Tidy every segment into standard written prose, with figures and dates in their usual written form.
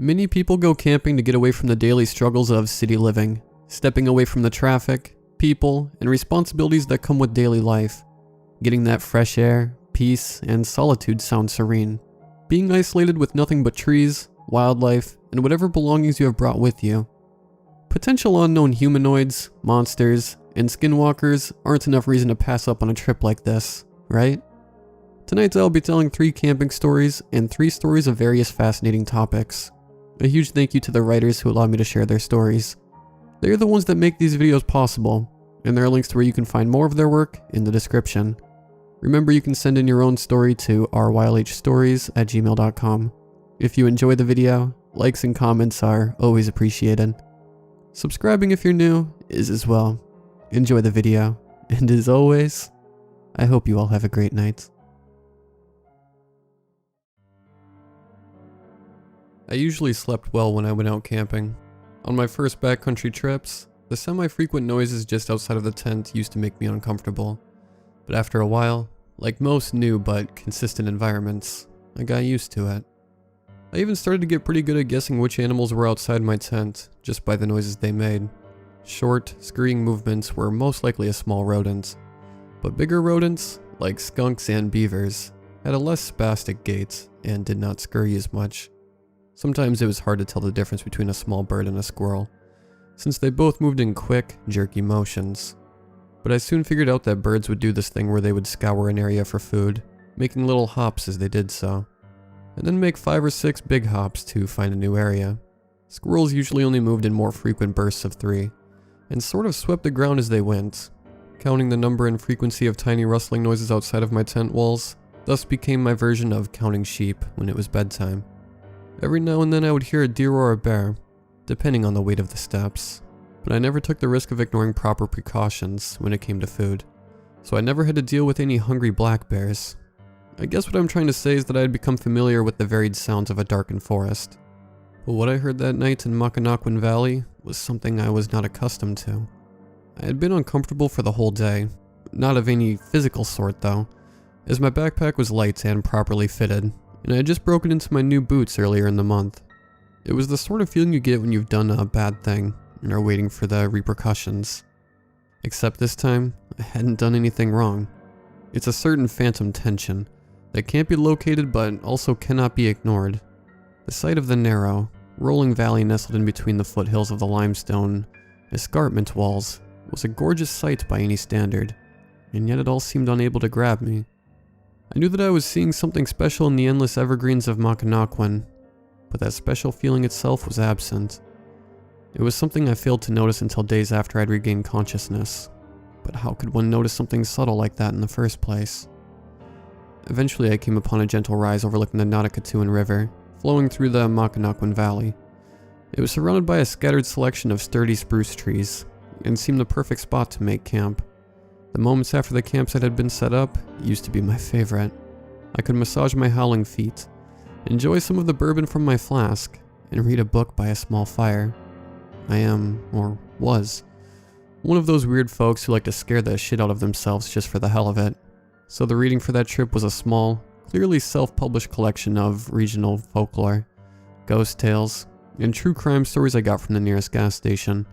Many people go camping to get away from the daily struggles of city living, stepping away from the traffic, people, and responsibilities that come with daily life. Getting that fresh air, peace, and solitude sound serene. Being isolated with nothing but trees, wildlife, and whatever belongings you have brought with you. Potential unknown humanoids, monsters, and skinwalkers aren't enough reason to pass up on a trip like this, right? Tonight I'll be telling 3 camping stories and 3 stories of various fascinating topics. A huge thank you to the writers who allowed me to share their stories. They are the ones that make these videos possible, and there are links to where you can find more of their work in the description. Remember, you can send in your own story to rylhstories@gmail.com. If you enjoy the video, likes and comments are always appreciated. Subscribing if you're new is as well. Enjoy the video, and as always, I hope you all have a great night. I usually slept well when I went out camping. On my first backcountry trips, the semi-frequent noises just outside of the tent used to make me uncomfortable. But after a while, like most new but consistent environments, I got used to it. I even started to get pretty good at guessing which animals were outside my tent, just by the noises they made. Short, scurrying movements were most likely a small rodent. But bigger rodents, like skunks and beavers, had a less spastic gait and did not scurry as much. Sometimes it was hard to tell the difference between a small bird and a squirrel, since they both moved in quick, jerky motions. But I soon figured out that birds would do this thing where they would scour an area for food, making little hops as they did so, and then make 5 or 6 big hops to find a new area. Squirrels usually only moved in more frequent bursts of 3, and sort of swept the ground as they went. Counting the number and frequency of tiny rustling noises outside of my tent walls thus became my version of counting sheep when it was bedtime. Every now and then I would hear a deer or a bear, depending on the weight of the steps, but I never took the risk of ignoring proper precautions when it came to food, so I never had to deal with any hungry black bears. I guess what I'm trying to say is that I had become familiar with the varied sounds of a darkened forest. But what I heard that night in Macanaquan Valley was something I was not accustomed to. I had been uncomfortable for the whole day, not of any physical sort though, as my backpack was light and properly fitted, and I had just broken into my new boots earlier in the month. It was the sort of feeling you get when you've done a bad thing and are waiting for the repercussions. Except this time, I hadn't done anything wrong. It's a certain phantom tension that can't be located but also cannot be ignored. The sight of the narrow, rolling valley nestled in between the foothills of the limestone escarpment walls was a gorgeous sight by any standard, and yet it all seemed unable to grab me. I knew that I was seeing something special in the endless evergreens of Macanaquan, but that special feeling itself was absent. It was something I failed to notice until days after I'd regained consciousness, but how could one notice something subtle like that in the first place? Eventually I came upon a gentle rise overlooking the Notikewin River, flowing through the Macanaquan Valley. It was surrounded by a scattered selection of sturdy spruce trees, and seemed the perfect spot to make camp. The moments after the campsite had been set up used to be my favorite. I could massage my howling feet, enjoy some of the bourbon from my flask, and read a book by a small fire. I am, or was, one of those weird folks who like to scare the shit out of themselves just for the hell of it. So the reading for that trip was a small, clearly self-published collection of regional folklore, ghost tales, and true crime stories I got from the nearest gas station.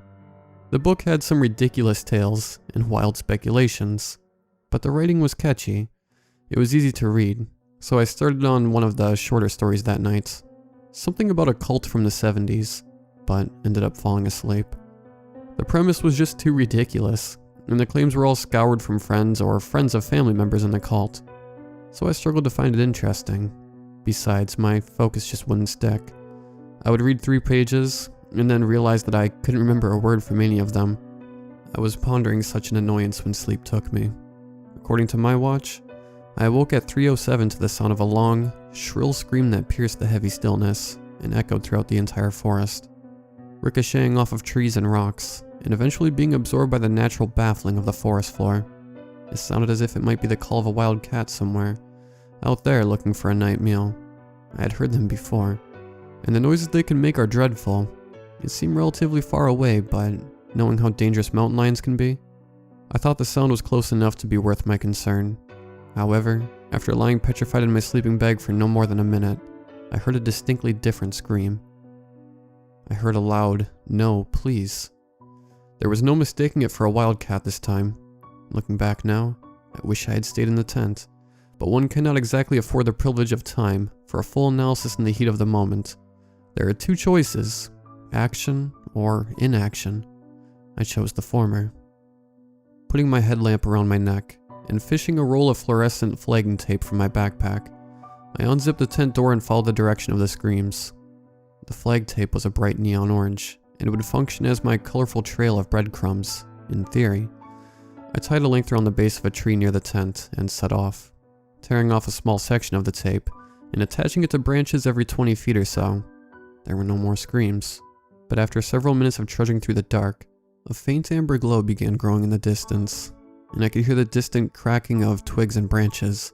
The book had some ridiculous tales and wild speculations, but the writing was catchy. It was easy to read, so I started on one of the shorter stories that night. Something about a cult from the 70s, but ended up falling asleep. The premise was just too ridiculous, and the claims were all scoured from friends or friends of family members in the cult, so I struggled to find it interesting. Besides, my focus just wouldn't stick. I would read 3 pages, and then realized that I couldn't remember a word from any of them. I was pondering such an annoyance when sleep took me. According to my watch, I awoke at 3:07 to the sound of a long, shrill scream that pierced the heavy stillness and echoed throughout the entire forest, ricocheting off of trees and rocks, and eventually being absorbed by the natural baffling of the forest floor. It sounded as if it might be the call of a wild cat somewhere, out there looking for a night meal. I had heard them before, and the noises they can make are dreadful. It seemed relatively far away, but knowing how dangerous mountain lions can be, I thought the sound was close enough to be worth my concern. However, after lying petrified in my sleeping bag for no more than a minute, I heard a distinctly different scream. I heard a loud, "No, please." There was no mistaking it for a wildcat this time. Looking back now, I wish I had stayed in the tent, but one cannot exactly afford the privilege of time for a full analysis in the heat of the moment. There are two choices, action or inaction. I chose the former. Putting my headlamp around my neck and fishing a roll of fluorescent flagging tape from my backpack, I unzipped the tent door and followed the direction of the screams. The flag tape was a bright neon orange, and it would function as my colorful trail of breadcrumbs, in theory. I tied a length around the base of a tree near the tent and set off, tearing off a small section of the tape and attaching it to branches every 20 feet or so. There were no more screams, but after several minutes of trudging through the dark, a faint amber glow began growing in the distance, and I could hear the distant cracking of twigs and branches.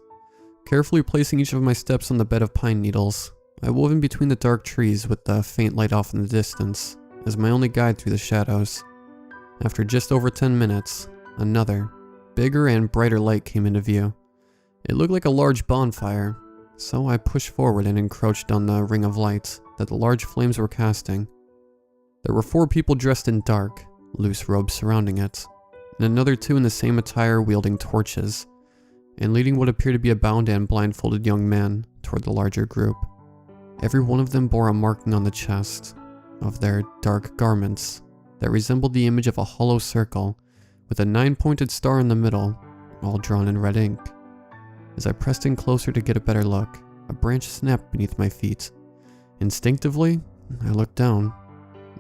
Carefully placing each of my steps on the bed of pine needles, I wove in between the dark trees with the faint light off in the distance as my only guide through the shadows. After just over 10 minutes, another, bigger and brighter light came into view. It looked like a large bonfire, so I pushed forward and encroached on the ring of light that the large flames were casting. There were 4 people dressed in dark, loose robes surrounding it, and another 2 in the same attire wielding torches, and leading what appeared to be a bound and blindfolded young man toward the larger group. Every one of them bore a marking on the chest of their dark garments that resembled the image of a hollow circle with a 9-pointed star in the middle, all drawn in red ink. As I pressed in closer to get a better look, a branch snapped beneath my feet. Instinctively, I looked down.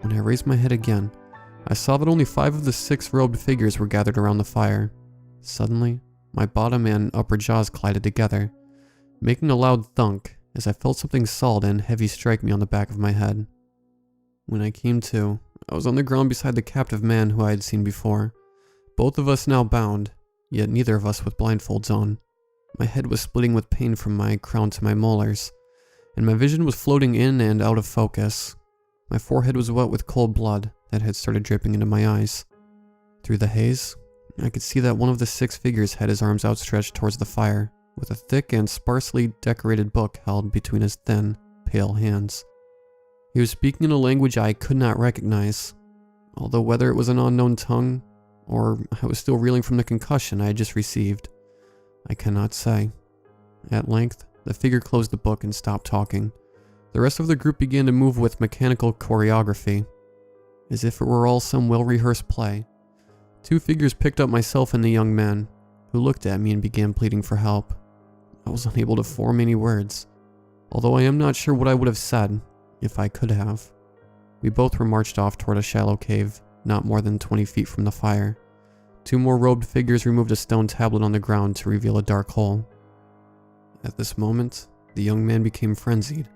When I raised my head again, I saw that only 5 of the 6 robed figures were gathered around the fire. Suddenly, my bottom and upper jaws collided together, making a loud thunk as I felt something solid and heavy strike me on the back of my head. When I came to, I was on the ground beside the captive man who I had seen before, both of us now bound, yet neither of us with blindfolds on. My head was splitting with pain from my crown to my molars, and my vision was floating in and out of focus. My forehead was wet with cold blood that had started dripping into my eyes. Through the haze, I could see that one of the 6 figures had his arms outstretched towards the fire, with a thick and sparsely decorated book held between his thin, pale hands. He was speaking in a language I could not recognize, although whether it was an unknown tongue, or I was still reeling from the concussion I had just received, I cannot say. At length, the figure closed the book and stopped talking. The rest of the group began to move with mechanical choreography, as if it were all some well-rehearsed play. 2 figures picked up myself and the young man, who looked at me and began pleading for help. I was unable to form any words, although I am not sure what I would have said, if I could have. We both were marched off toward a shallow cave, not more than 20 feet from the fire. 2 more robed figures removed a stone tablet on the ground to reveal a dark hole. At this moment, the young man became frenzied.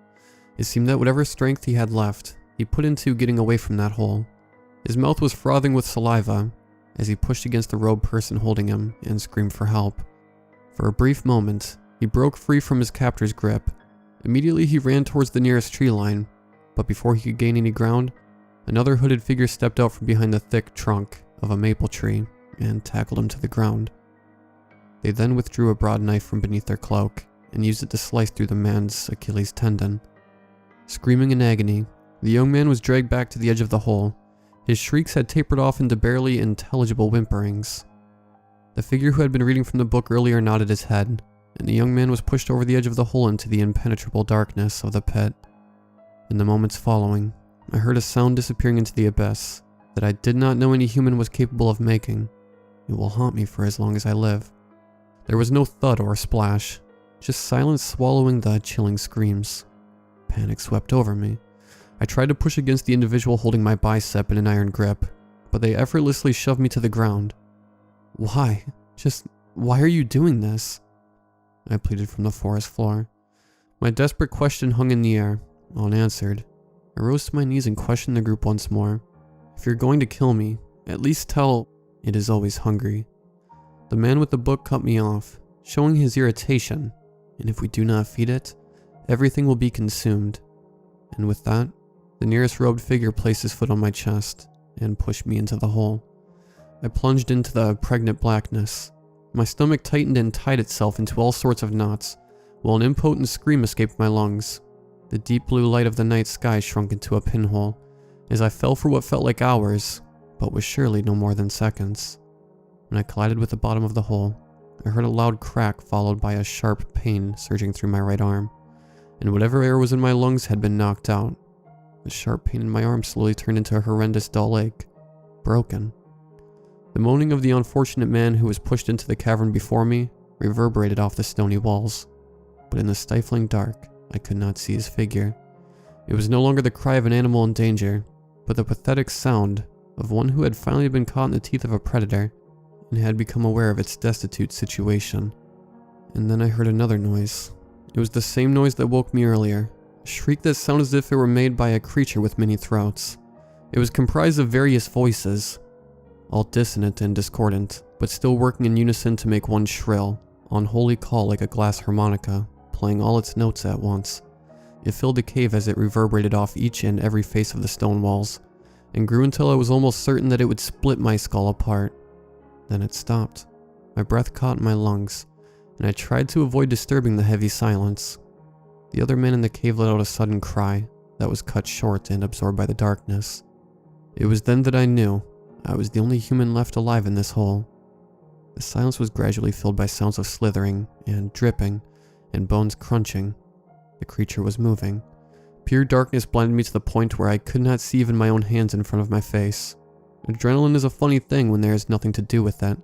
It seemed that whatever strength he had left, he put into getting away from that hole. His mouth was frothing with saliva as he pushed against the robed person holding him and screamed for help. For a brief moment, he broke free from his captor's grip. Immediately he ran towards the nearest tree line, but before he could gain any ground, another hooded figure stepped out from behind the thick trunk of a maple tree and tackled him to the ground. They then withdrew a broad knife from beneath their cloak and used it to slice through the man's Achilles tendon. Screaming in agony, the young man was dragged back to the edge of the hole. His shrieks had tapered off into barely intelligible whimperings. The figure who had been reading from the book earlier nodded his head, and the young man was pushed over the edge of the hole into the impenetrable darkness of the pit. In the moments following, I heard a sound disappearing into the abyss that I did not know any human was capable of making. It will haunt me for as long as I live. There was no thud or splash, just silence swallowing the chilling screams. Panic swept over me. I tried to push against the individual holding my bicep in an iron grip, but they effortlessly shoved me to the ground. Why? Why are you doing this? I pleaded from the forest floor. My desperate question hung in the air, unanswered. I rose to my knees and questioned the group once more. If you're going to kill me, at least tell it is always hungry. The man with the book cut me off, showing his irritation, and if we do not feed it, everything will be consumed. And with that, the nearest robed figure placed his foot on my chest and pushed me into the hole. I plunged into the pregnant blackness. My stomach tightened and tied itself into all sorts of knots, while an impotent scream escaped my lungs. The deep blue light of the night sky shrunk into a pinhole, as I fell for what felt like hours, but was surely no more than seconds. When I collided with the bottom of the hole, I heard a loud crack followed by a sharp pain surging through my right arm, and whatever air was in my lungs had been knocked out. The sharp pain in my arm slowly turned into a horrendous dull ache. Broken. The moaning of the unfortunate man who was pushed into the cavern before me reverberated off the stony walls, but in the stifling dark, I could not see his figure. It was no longer the cry of an animal in danger, but the pathetic sound of one who had finally been caught in the teeth of a predator and had become aware of its destitute situation. And then I heard another noise. It was the same noise that woke me earlier, a shriek that sounded as if it were made by a creature with many throats. It was comprised of various voices, all dissonant and discordant, but still working in unison to make one shrill, unholy call like a glass harmonica, playing all its notes at once. It filled the cave as it reverberated off each and every face of the stone walls, and grew until I was almost certain that it would split my skull apart. Then it stopped. My breath caught in my lungs, and I tried to avoid disturbing the heavy silence. The other man in the cave let out a sudden cry that was cut short and absorbed by the darkness. It was then that I knew I was the only human left alive in this hole. The silence was gradually filled by sounds of slithering and dripping and bones crunching. The creature was moving. Pure darkness blinded me to the point where I could not see even my own hands in front of my face. Adrenaline is a funny thing when there is nothing to do with it.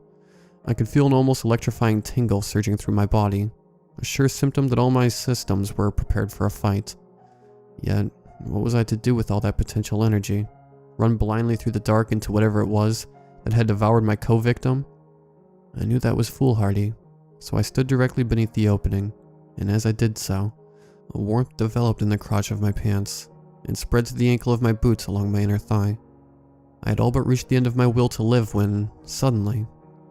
I could feel an almost electrifying tingle surging through my body, a sure symptom that all my systems were prepared for a fight. Yet, what was I to do with all that potential energy? Run blindly through the dark into whatever it was that had devoured my co-victim? I knew that was foolhardy, so I stood directly beneath the opening, and as I did so, a warmth developed in the crotch of my pants and spread to the ankle of my boots along my inner thigh. I had all but reached the end of my will to live when, suddenly,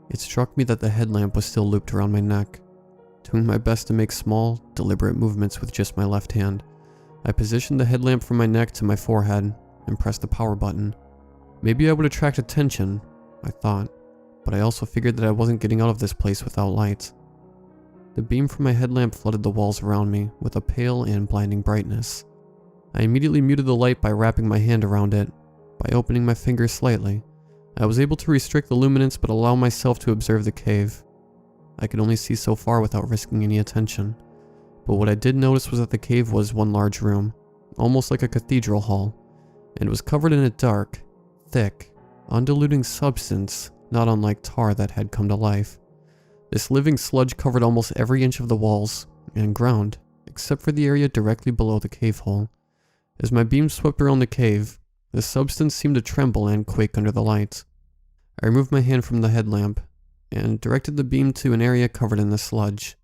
it struck me that the headlamp was still looped around my neck. Doing my best to make small, deliberate movements with just my left hand, I positioned the headlamp from my neck to my forehead and pressed the power button. Maybe I would attract attention, I thought, but I also figured that I wasn't getting out of this place without light. The beam from my headlamp flooded the walls around me with a pale and blinding brightness. I immediately muted the light by wrapping my hand around it. By opening my fingers slightly, I was able to restrict the luminance but allow myself to observe the cave. I could only see so far without risking any attention, but what I did notice was that the cave was one large room, almost like a cathedral hall, and it was covered in a dark, thick, undiluting substance not unlike tar that had come to life. This living sludge covered almost every inch of the walls and ground, except for the area directly below the cave hole. As my beam swept around the cave, the substance seemed to tremble and quake under the light. I removed my hand from the headlamp and directed the beam to an area covered in the sludge.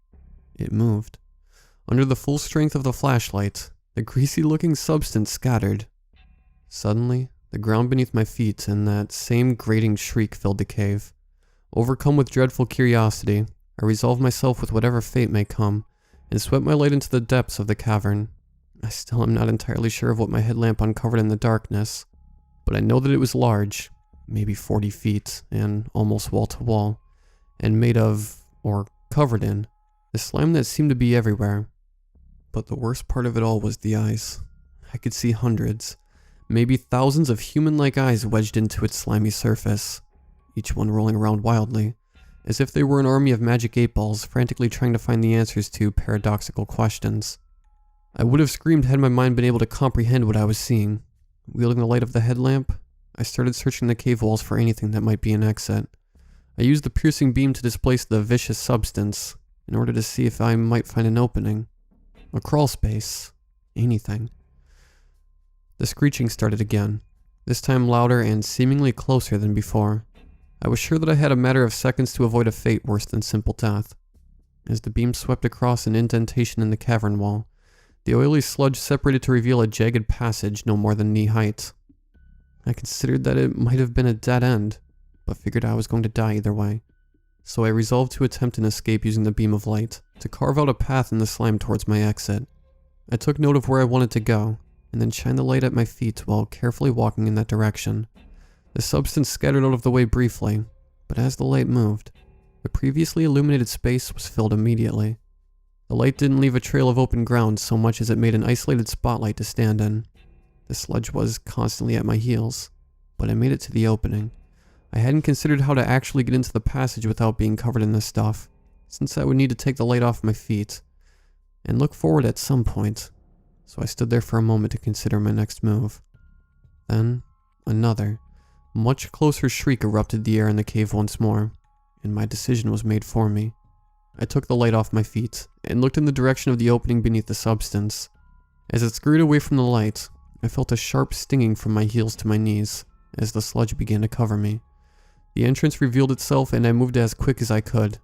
It moved. Under the full strength of the flashlight, the greasy-looking substance scattered. Suddenly, the ground beneath my feet and that same grating shriek filled the cave. Overcome with dreadful curiosity, I resolved myself with whatever fate may come, and swept my light into the depths of the cavern. I still am not entirely sure of what my headlamp uncovered in the darkness, but I know that it was large, maybe 40 feet, and almost wall to wall, and made of, or covered in, the slime that seemed to be everywhere. But the worst part of it all was the eyes. I could see hundreds, maybe thousands of human-like eyes wedged into its slimy surface, each one rolling around wildly, as if they were an army of magic 8-balls frantically trying to find the answers to paradoxical questions. I would have screamed had my mind been able to comprehend what I was seeing. Wielding the light of the headlamp, I started searching the cave walls for anything that might be an exit. I used the piercing beam to displace the vicious substance, in order to see if I might find an opening. A crawl space. Anything. The screeching started again, this time louder and seemingly closer than before. I was sure that I had a matter of seconds to avoid a fate worse than simple death. As the beam swept across an indentation in the cavern wall, the oily sludge separated to reveal a jagged passage no more than knee height. I considered that it might have been a dead end, but figured I was going to die either way. So I resolved to attempt an escape using the beam of light, to carve out a path in the slime towards my exit. I took note of where I wanted to go, and then shined the light at my feet while carefully walking in that direction. The substance scattered out of the way briefly, but as the light moved, the previously illuminated space was filled immediately. The light didn't leave a trail of open ground so much as it made an isolated spotlight to stand in. The sludge was constantly at my heels, but I made it to the opening. I hadn't considered how to actually get into the passage without being covered in this stuff, since I would need to take the light off my feet and look forward at some point, so I stood there for a moment to consider my next move. Then, another, much closer shriek erupted the air in the cave once more, and my decision was made for me. I took the light off my feet and looked in the direction of the opening beneath the substance. As it scurried away from the light, I felt a sharp stinging from my heels to my knees as the sludge began to cover me. The entrance revealed itself and I moved as quick as I could,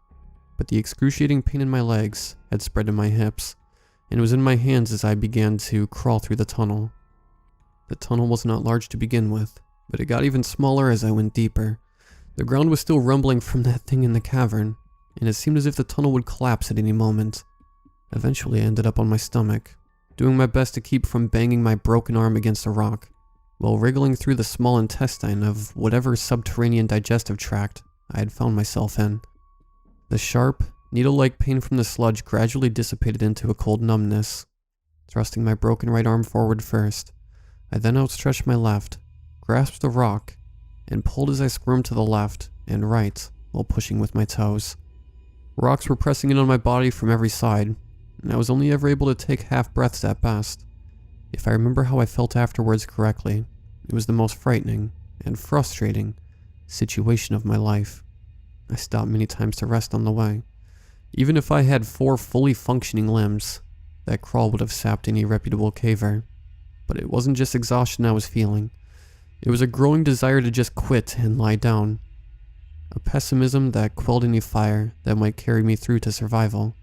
but the excruciating pain in my legs had spread to my hips, and it was in my hands as I began to crawl through the tunnel. The tunnel was not large to begin with, but it got even smaller as I went deeper. The ground was still rumbling from that thing in the cavern, and it seemed as if the tunnel would collapse at any moment. Eventually I ended up on my stomach, doing my best to keep from banging my broken arm against a rock, while wriggling through the small intestine of whatever subterranean digestive tract I had found myself in. The sharp, needle-like pain from the sludge gradually dissipated into a cold numbness. Thrusting my broken right arm forward first, I then outstretched my left, grasped the rock, and pulled as I squirmed to the left and right while pushing with my toes. Rocks were pressing in on my body from every side, and I was only ever able to take half breaths at best. If I remember how I felt afterwards correctly, it was the most frightening and frustrating situation of my life. I stopped many times to rest on the way. Even if I had 4 fully functioning limbs, that crawl would have sapped any reputable caver. But it wasn't just exhaustion I was feeling. It was a growing desire to just quit and lie down. A pessimism that quelled any fire that might carry me through to survival.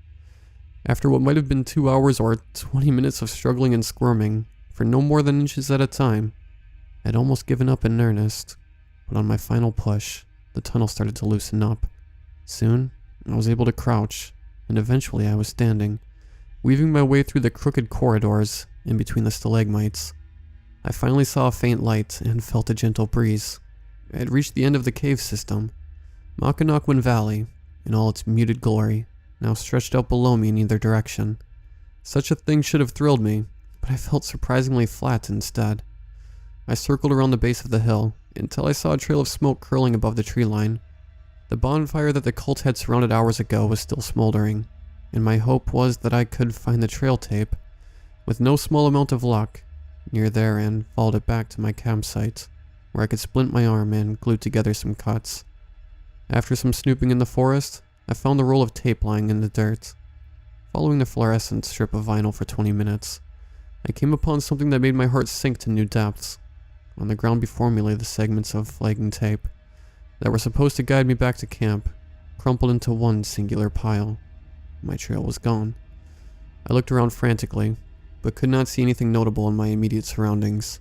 After what might have been 2 hours or 20 minutes of struggling and squirming, for no more than inches at a time, I'd almost given up in earnest. But on my final push, the tunnel started to loosen up. Soon, I was able to crouch, and eventually I was standing, weaving my way through the crooked corridors in between the stalagmites. I finally saw a faint light and felt a gentle breeze. I had reached the end of the cave system. Makanakwin Valley, in all its muted glory, now stretched out below me in either direction. Such a thing should have thrilled me, but I felt surprisingly flat instead. I circled around the base of the hill until I saw a trail of smoke curling above the tree line. The bonfire that the cult had surrounded hours ago was still smoldering, and my hope was that I could find the trail tape, with no small amount of luck, near there and followed it back to my campsite, where I could splint my arm and glue together some cuts. After some snooping in the forest, I found the roll of tape lying in the dirt. Following the fluorescent strip of vinyl for 20 minutes, I came upon something that made my heart sink to new depths. On the ground before me lay the segments of flagging tape that were supposed to guide me back to camp, crumpled into one singular pile. My trail was gone. I looked around frantically, but could not see anything notable in my immediate surroundings.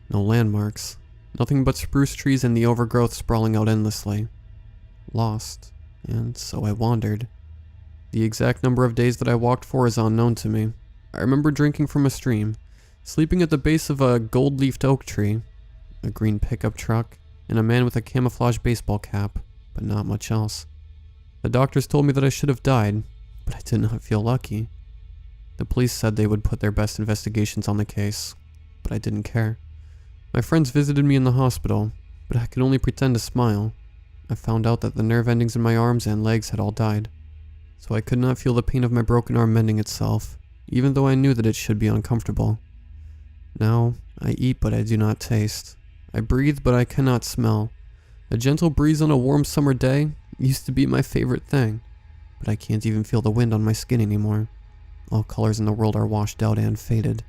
No landmarks, nothing but spruce trees and the overgrowth sprawling out endlessly. Lost, and so I wandered. The exact number of days that I walked for is unknown to me. I remember drinking from a stream, sleeping at the base of a gold-leafed oak tree, a green pickup truck, and a man with a camouflage baseball cap, but not much else. The doctors told me that I should have died, but I did not feel lucky. The police said they would put their best investigations on the case, but I didn't care. My friends visited me in the hospital, but I could only pretend to smile. I found out that the nerve endings in my arms and legs had all died, so I could not feel the pain of my broken arm mending itself, even though I knew that it should be uncomfortable. Now, I eat but I do not taste. I breathe but I cannot smell. A gentle breeze on a warm summer day used to be my favorite thing, but I can't even feel the wind on my skin anymore. All colors in the world are washed out and faded,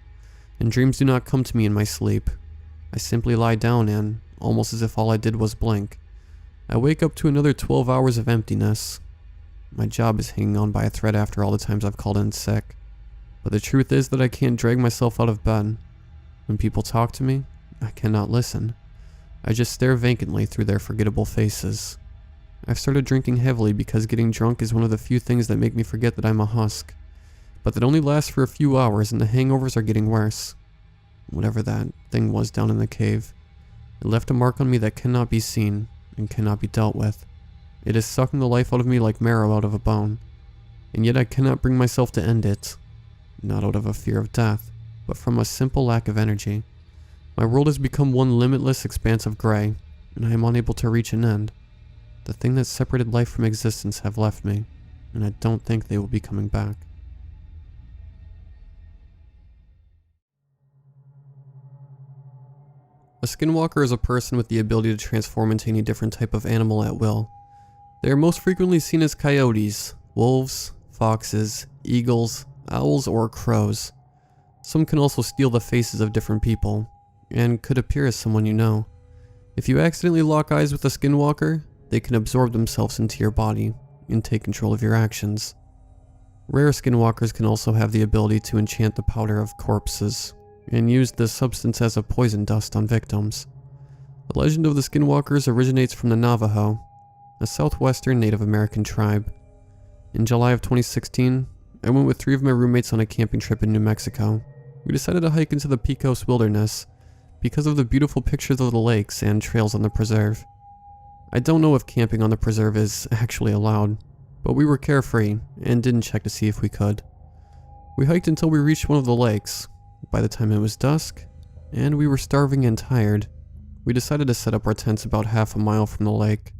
and dreams do not come to me in my sleep. I simply lie down and, almost as if all I did was blink, I wake up to another 12 hours of emptiness. My job is hanging on by a thread after all the times I've called in sick, but the truth is that I can't drag myself out of bed. When people talk to me, I cannot listen. I just stare vacantly through their forgettable faces. I've started drinking heavily because getting drunk is one of the few things that make me forget that I'm a husk, but that only lasts for a few hours and the hangovers are getting worse. Whatever that thing was down in the cave, it left a mark on me that cannot be seen and cannot be dealt with. It is sucking the life out of me like marrow out of a bone, and yet I cannot bring myself to end it, not out of a fear of death, but from a simple lack of energy. My world has become one limitless expanse of gray, and I am unable to reach an end. The thing that separated life from existence have left me, and I don't think they will be coming back. A skinwalker is a person with the ability to transform into any different type of animal at will. They are most frequently seen as coyotes, wolves, foxes, eagles, owls, or crows. Some can also steal the faces of different people, and could appear as someone you know. If you accidentally lock eyes with a skinwalker, they can absorb themselves into your body and take control of your actions. Rare skinwalkers can also have the ability to enchant the powder of corpses, and use this substance as a poison dust on victims. The legend of the skinwalkers originates from the Navajo, a southwestern Native American tribe. In July of 2016, I went with 3 of my roommates on a camping trip in New Mexico. We decided to hike into the Pecos wilderness because of the beautiful pictures of the lakes and trails on the preserve. I don't know if camping on the preserve is actually allowed, but we were carefree and didn't check to see if we could. We hiked until we reached one of the lakes. By the time it was dusk, and we were starving and tired, we decided to set up our tents about half a mile from the lake.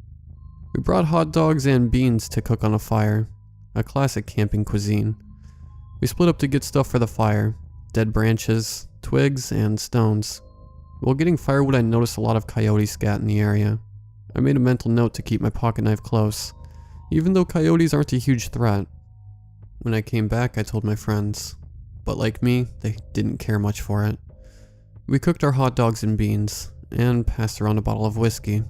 We brought hot dogs and beans to cook on a fire, a classic camping cuisine. We split up to get stuff for the fire, dead branches, twigs, and stones. While getting firewood, I noticed a lot of coyotes scat in the area. I made a mental note to keep my pocket knife close, even though coyotes aren't a huge threat. When I came back, I told my friends, but like me, they didn't care much for it. We cooked our hot dogs and beans, and passed around a bottle of whiskey.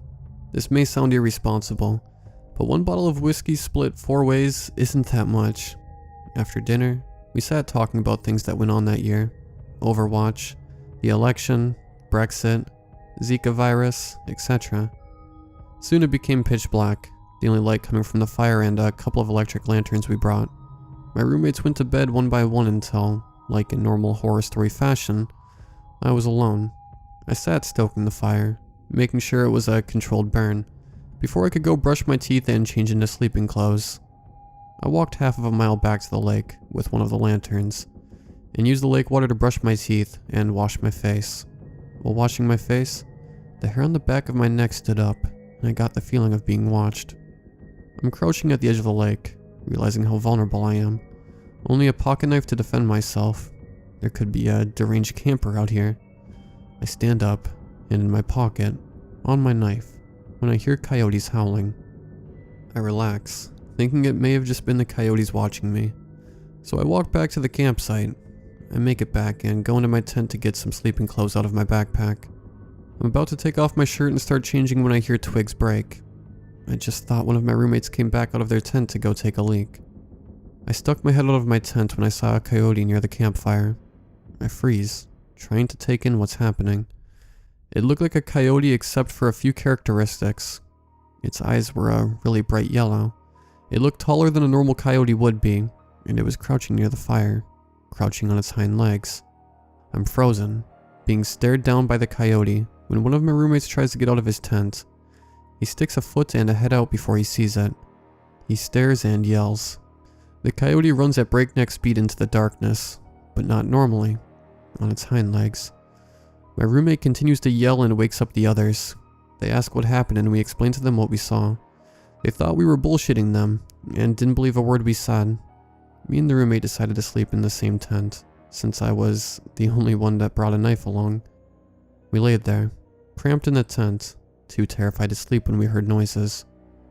This may sound irresponsible, but 1 bottle of whiskey split 4 ways isn't that much. After dinner, we sat talking about things that went on that year. Overwatch, the election, Brexit, Zika virus, etc. Soon it became pitch black, the only light coming from the fire and a couple of electric lanterns we brought. My roommates went to bed one by one until, like in normal horror story fashion, I was alone. I sat stoking the fire, making sure it was a controlled burn, before I could go brush my teeth and change into sleeping clothes. I walked half of a mile back to the lake with one of the lanterns, and used the lake water to brush my teeth and wash my face. While washing my face, the hair on the back of my neck stood up, and I got the feeling of being watched. I'm crouching at the edge of the lake, realizing how vulnerable I am. Only a pocket knife to defend myself. There could be a deranged camper out here. I stand up, and in my pocket, on my knife, when I hear coyotes howling. I relax, thinking it may have just been the coyotes watching me. So I walk back to the campsite. I make it back and go into my tent to get some sleeping clothes out of my backpack. I'm about to take off my shirt and start changing when I hear twigs break. I just thought one of my roommates came back out of their tent to go take a leak. I stuck my head out of my tent when I saw a coyote near the campfire. I freeze, trying to take in what's happening. It looked like a coyote except for a few characteristics. Its eyes were a really bright yellow. It looked taller than a normal coyote would be, and it was crouching near the fire, crouching on its hind legs. I'm frozen, being stared down by the coyote when one of my roommates tries to get out of his tent. He sticks a foot and a head out before he sees it. He stares and yells. The coyote runs at breakneck speed into the darkness, but not normally, on its hind legs. My roommate continues to yell and wakes up the others. They ask what happened and we explain to them what we saw. They thought we were bullshitting them and didn't believe a word we said. Me and the roommate decided to sleep in the same tent, since I was the only one that brought a knife along. We laid there, cramped in the tent, too terrified to sleep when we heard noises.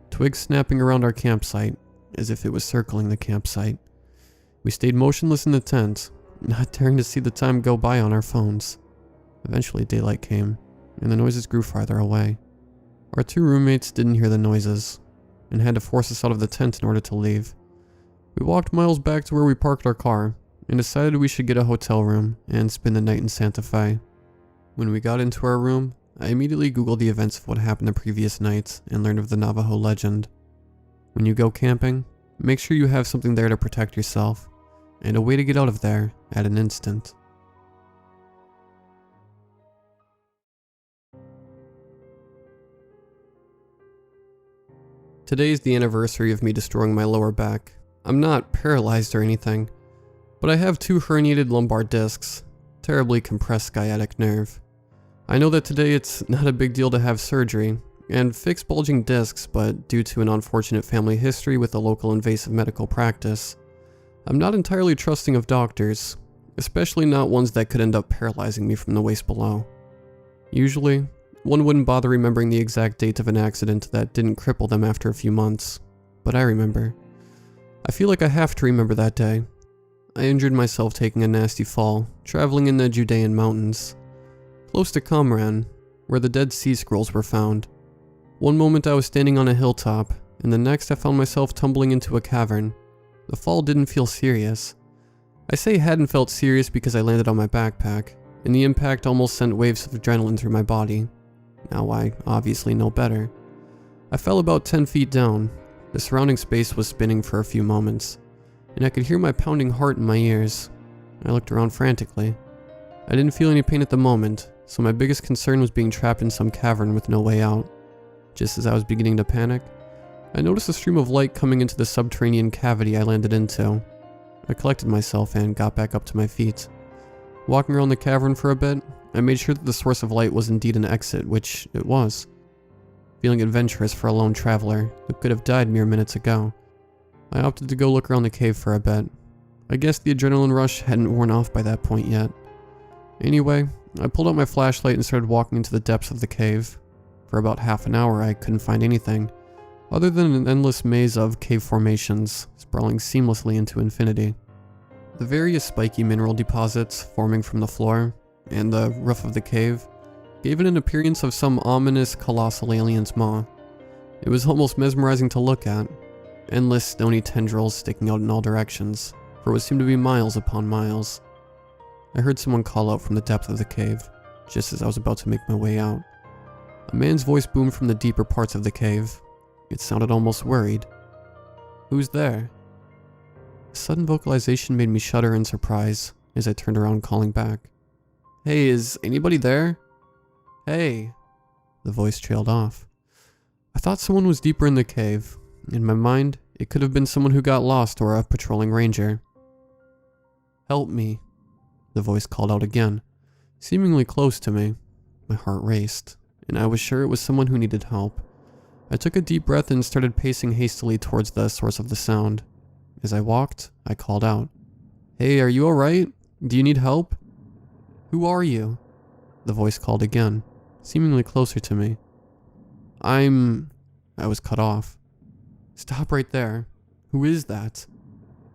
Twigs snapping around our campsite, as if it was circling the campsite. We stayed motionless in the tent, not daring to see the time go by on our phones. Eventually daylight came, and the noises grew farther away. Our 2 roommates didn't hear the noises, and had to force us out of the tent in order to leave. We walked miles back to where we parked our car, and decided we should get a hotel room and spend the night in Santa Fe. When we got into our room, I immediately googled the events of what happened the previous night and learned of the Navajo legend. When you go camping, make sure you have something there to protect yourself, and a way to get out of there at an instant. Today is the anniversary of me destroying my lower back. I'm not paralyzed or anything, but I have 2 herniated lumbar discs, terribly compressed sciatic nerve. I know that today it's not a big deal to have surgery and fix bulging discs, but due to an unfortunate family history with a local invasive medical practice, I'm not entirely trusting of doctors, especially not ones that could end up paralyzing me from the waist below. Usually, one wouldn't bother remembering the exact date of an accident that didn't cripple them after a few months, but I remember. I feel like I have to remember that day. I injured myself taking a nasty fall, traveling in the Judean mountains, close to Qumran, where the Dead Sea Scrolls were found. One moment I was standing on a hilltop, and the next I found myself tumbling into a cavern. The fall didn't feel serious. I say it hadn't felt serious because I landed on my backpack, and the impact almost sent waves of adrenaline through my body. Now I obviously know better. I fell about 10 feet down. The surrounding space was spinning for a few moments, and I could hear my pounding heart in my ears. I looked around frantically. I didn't feel any pain at the moment, so my biggest concern was being trapped in some cavern with no way out. Just as I was beginning to panic, I noticed a stream of light coming into the subterranean cavity I landed into. I collected myself and got back up to my feet. Walking around the cavern for a bit, I made sure that the source of light was indeed an exit, which it was. Feeling adventurous for a lone traveler who could have died mere minutes ago, I opted to go look around the cave for a bit. I guess the adrenaline rush hadn't worn off by that point yet. Anyway, I pulled out my flashlight and started walking into the depths of the cave. For about half an hour I couldn't find anything, other than an endless maze of cave formations, sprawling seamlessly into infinity. The various spiky mineral deposits forming from the floor and the roof of the cave gave it an appearance of some ominous colossal alien's maw. It was almost mesmerizing to look at, endless stony tendrils sticking out in all directions, for what seemed to be miles upon miles. I heard someone call out from the depth of the cave, just as I was about to make my way out. A man's voice boomed from the deeper parts of the cave. It sounded almost worried. "Who's there?" A sudden vocalization made me shudder in surprise as I turned around calling back. "Hey, is anybody there? Hey." The voice trailed off. I thought someone was deeper in the cave. In my mind, it could have been someone who got lost or a patrolling ranger. "Help me," the voice called out again, seemingly close to me. My heart raced, and I was sure it was someone who needed help. I took a deep breath and started pacing hastily towards the source of the sound. As I walked, I called out, "Hey, are you alright? Do you need help?" "Who are you?" the voice called again, seemingly closer to me. I was cut off. "Stop right there. Who is that?"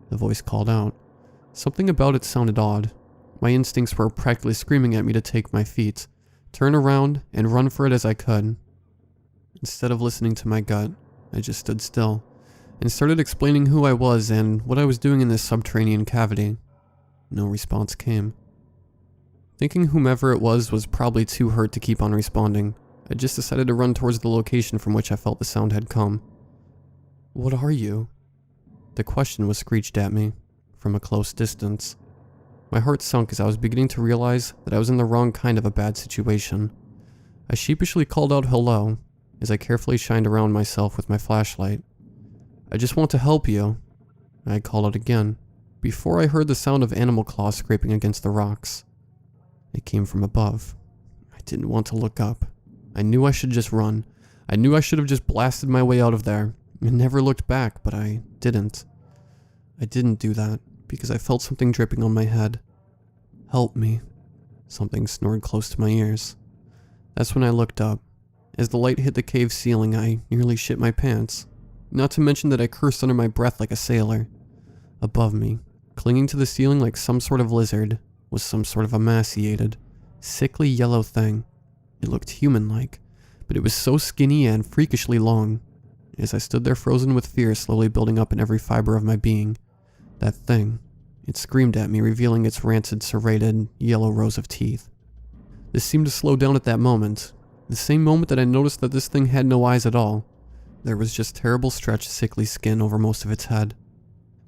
the voice called out. Something about it sounded odd. My instincts were practically screaming at me to take my feet, turn around, and run for it as I could. Instead of listening to my gut, I just stood still and started explaining who I was and what I was doing in this subterranean cavity. No response came. Thinking whomever it was probably too hurt to keep on responding, I just decided to run towards the location from which I felt the sound had come. "What are you?" The question was screeched at me from a close distance. My heart sunk as I was beginning to realize that I was in the wrong kind of a bad situation. I sheepishly called out hello as I carefully shined around myself with my flashlight. "I just want to help you," I called out again, before I heard the sound of animal claws scraping against the rocks. It came from above. I didn't want to look up. I knew I should just run. I knew I should have just blasted my way out of there and never looked back, but I didn't. I didn't do that because I felt something dripping on my head. "Help me," something snored close to my ears. That's when I looked up. As the light hit the cave ceiling, I nearly shit my pants. Not to mention that I cursed under my breath like a sailor. Above me, clinging to the ceiling like some sort of lizard, was some sort of emaciated, sickly yellow thing. It looked human-like, but it was so skinny and freakishly long. As I stood there frozen with fear slowly building up in every fiber of my being, that thing, it screamed at me, revealing its rancid, serrated, yellow rows of teeth. This seemed to slow down at that moment, the same moment that I noticed that this thing had no eyes at all. There was just terrible stretched, sickly skin over most of its head.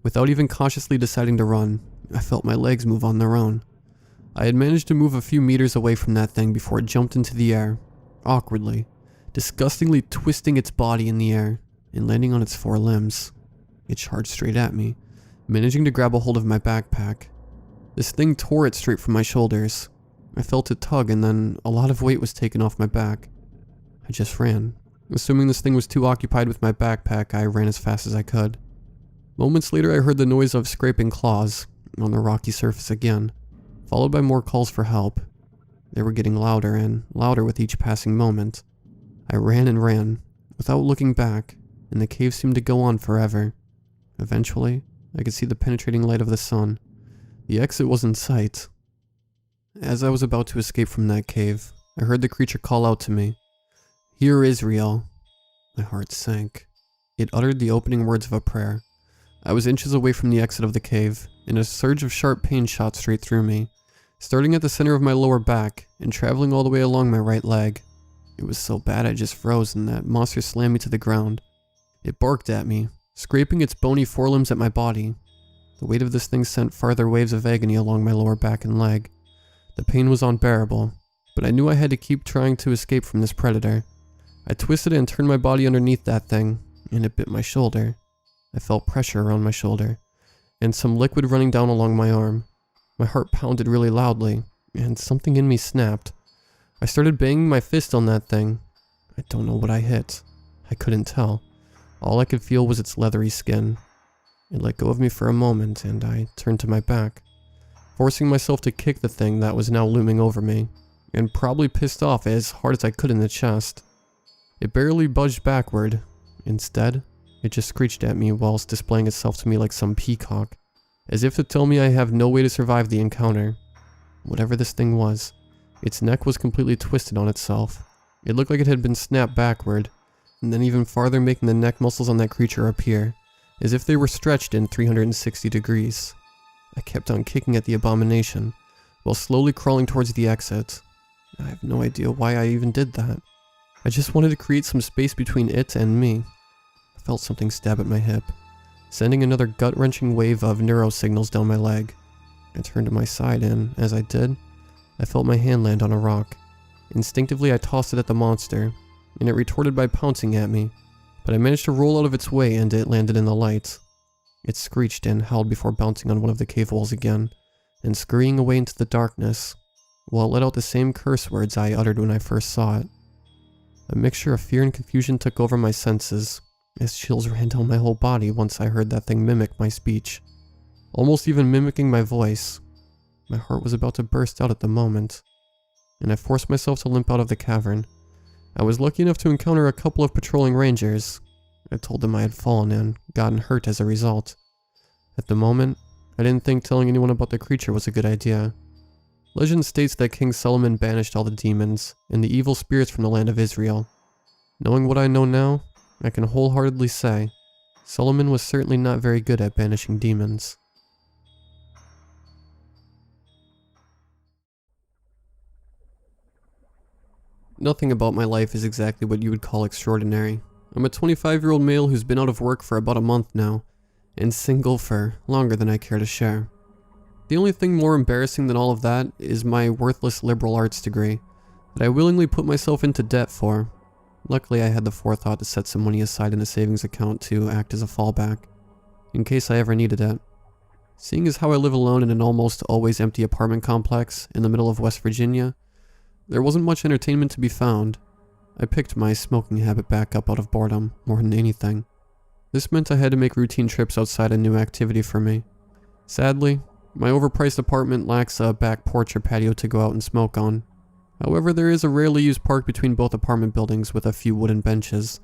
Without even consciously deciding to run, I felt my legs move on their own. I had managed to move a few meters away from that thing before it jumped into the air, awkwardly, disgustingly twisting its body in the air, and landing on its four limbs. It charged straight at me, managing to grab a hold of my backpack. This thing tore it straight from my shoulders. I felt it tug and then a lot of weight was taken off my back. I just ran. Assuming this thing was too occupied with my backpack, I ran as fast as I could. Moments later, I heard the noise of scraping claws on the rocky surface again, followed by more calls for help. They were getting louder and louder with each passing moment. I ran and ran, without looking back, and the cave seemed to go on forever. Eventually, I could see the penetrating light of the sun. The exit was in sight. As I was about to escape from that cave, I heard the creature call out to me, "Hear Israel." My heart sank. It uttered the opening words of a prayer. I was inches away from the exit of the cave, and a surge of sharp pain shot straight through me, starting at the center of my lower back and traveling all the way along my right leg. It was so bad I just froze and that monster slammed me to the ground. It barked at me, scraping its bony forelimbs at my body. The weight of this thing sent farther waves of agony along my lower back and leg. The pain was unbearable, but I knew I had to keep trying to escape from this predator. I twisted and turned my body underneath that thing, and it bit my shoulder. I felt pressure around my shoulder, and some liquid running down along my arm. My heart pounded really loudly, and something in me snapped. I started banging my fist on that thing. I don't know what I hit. I couldn't tell. All I could feel was its leathery skin. It let go of me for a moment, and I turned to my back, forcing myself to kick the thing that was now looming over me, and probably pissed off as hard as I could in the chest. It barely budged backward. Instead, it just screeched at me whilst displaying itself to me like some peacock, as if to tell me I have no way to survive the encounter. Whatever this thing was, its neck was completely twisted on itself. It looked like it had been snapped backward, and then even farther making the neck muscles on that creature appear, as if they were stretched in 360 degrees. I kept on kicking at the abomination, while slowly crawling towards the exit. I have no idea why I even did that. I just wanted to create some space between it and me. I felt something stab at my hip, sending another gut-wrenching wave of neurosignals down my leg. I turned to my side and, as I did, I felt my hand land on a rock. Instinctively I tossed it at the monster, and it retorted by pouncing at me, but I managed to roll out of its way and it landed in the light. It screeched and howled before bouncing on one of the cave walls again, and scurrying away into the darkness, while it let out the same curse words I uttered when I first saw it. A mixture of fear and confusion took over my senses, as chills ran down my whole body once I heard that thing mimic my speech, almost even mimicking my voice. My heart was about to burst out at the moment, and I forced myself to limp out of the cavern. I was lucky enough to encounter a couple of patrolling rangers. I told them I had fallen and gotten hurt as a result. At the moment, I didn't think telling anyone about the creature was a good idea. Legend states that King Solomon banished all the demons and the evil spirits from the land of Israel. Knowing what I know now, I can wholeheartedly say, Solomon was certainly not very good at banishing demons. Nothing about my life is exactly what you would call extraordinary. I'm a 25-year-old male who's been out of work for about a month now, and single for longer than I care to share. The only thing more embarrassing than all of that is my worthless liberal arts degree that I willingly put myself into debt for. Luckily, I had the forethought to set some money aside in a savings account to act as a fallback, in case I ever needed it. Seeing as how I live alone in an almost always empty apartment complex in the middle of West Virginia, there wasn't much entertainment to be found. I picked my smoking habit back up out of boredom more than anything. This meant I had to make routine trips outside a new activity for me. Sadly, my overpriced apartment lacks a back porch or patio to go out and smoke on. However, there is a rarely used park between both apartment buildings with a few wooden benches,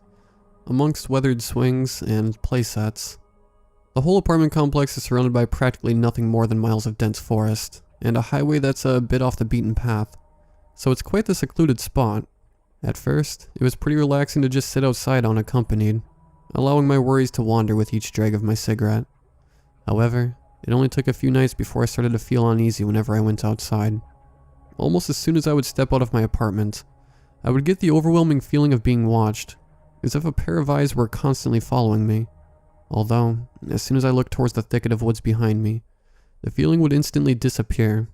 amongst weathered swings and playsets. The whole apartment complex is surrounded by practically nothing more than miles of dense forest, and a highway that's a bit off the beaten path, so it's quite the secluded spot. At first, it was pretty relaxing to just sit outside unaccompanied, allowing my worries to wander with each drag of my cigarette. However, it only took a few nights before I started to feel uneasy whenever I went outside. Almost as soon as I would step out of my apartment, I would get the overwhelming feeling of being watched, as if a pair of eyes were constantly following me. Although, as soon as I looked towards the thicket of woods behind me, the feeling would instantly disappear.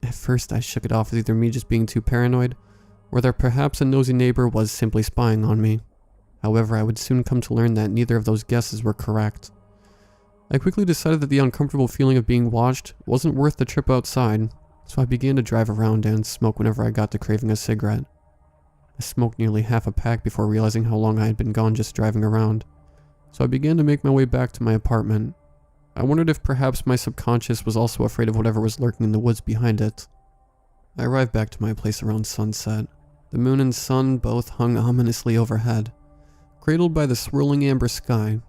At first I shook it off as either me just being too paranoid, or that perhaps a nosy neighbor was simply spying on me. However, I would soon come to learn that neither of those guesses were correct. I quickly decided that the uncomfortable feeling of being watched wasn't worth the trip outside, so I began to drive around and smoke whenever I got to craving a cigarette. I smoked nearly half a pack before realizing how long I had been gone just driving around, so I began to make my way back to my apartment. I wondered if perhaps my subconscious was also afraid of whatever was lurking in the woods behind it. I arrived back to my place around sunset. The moon and sun both hung ominously overhead, cradled by the swirling amber sky.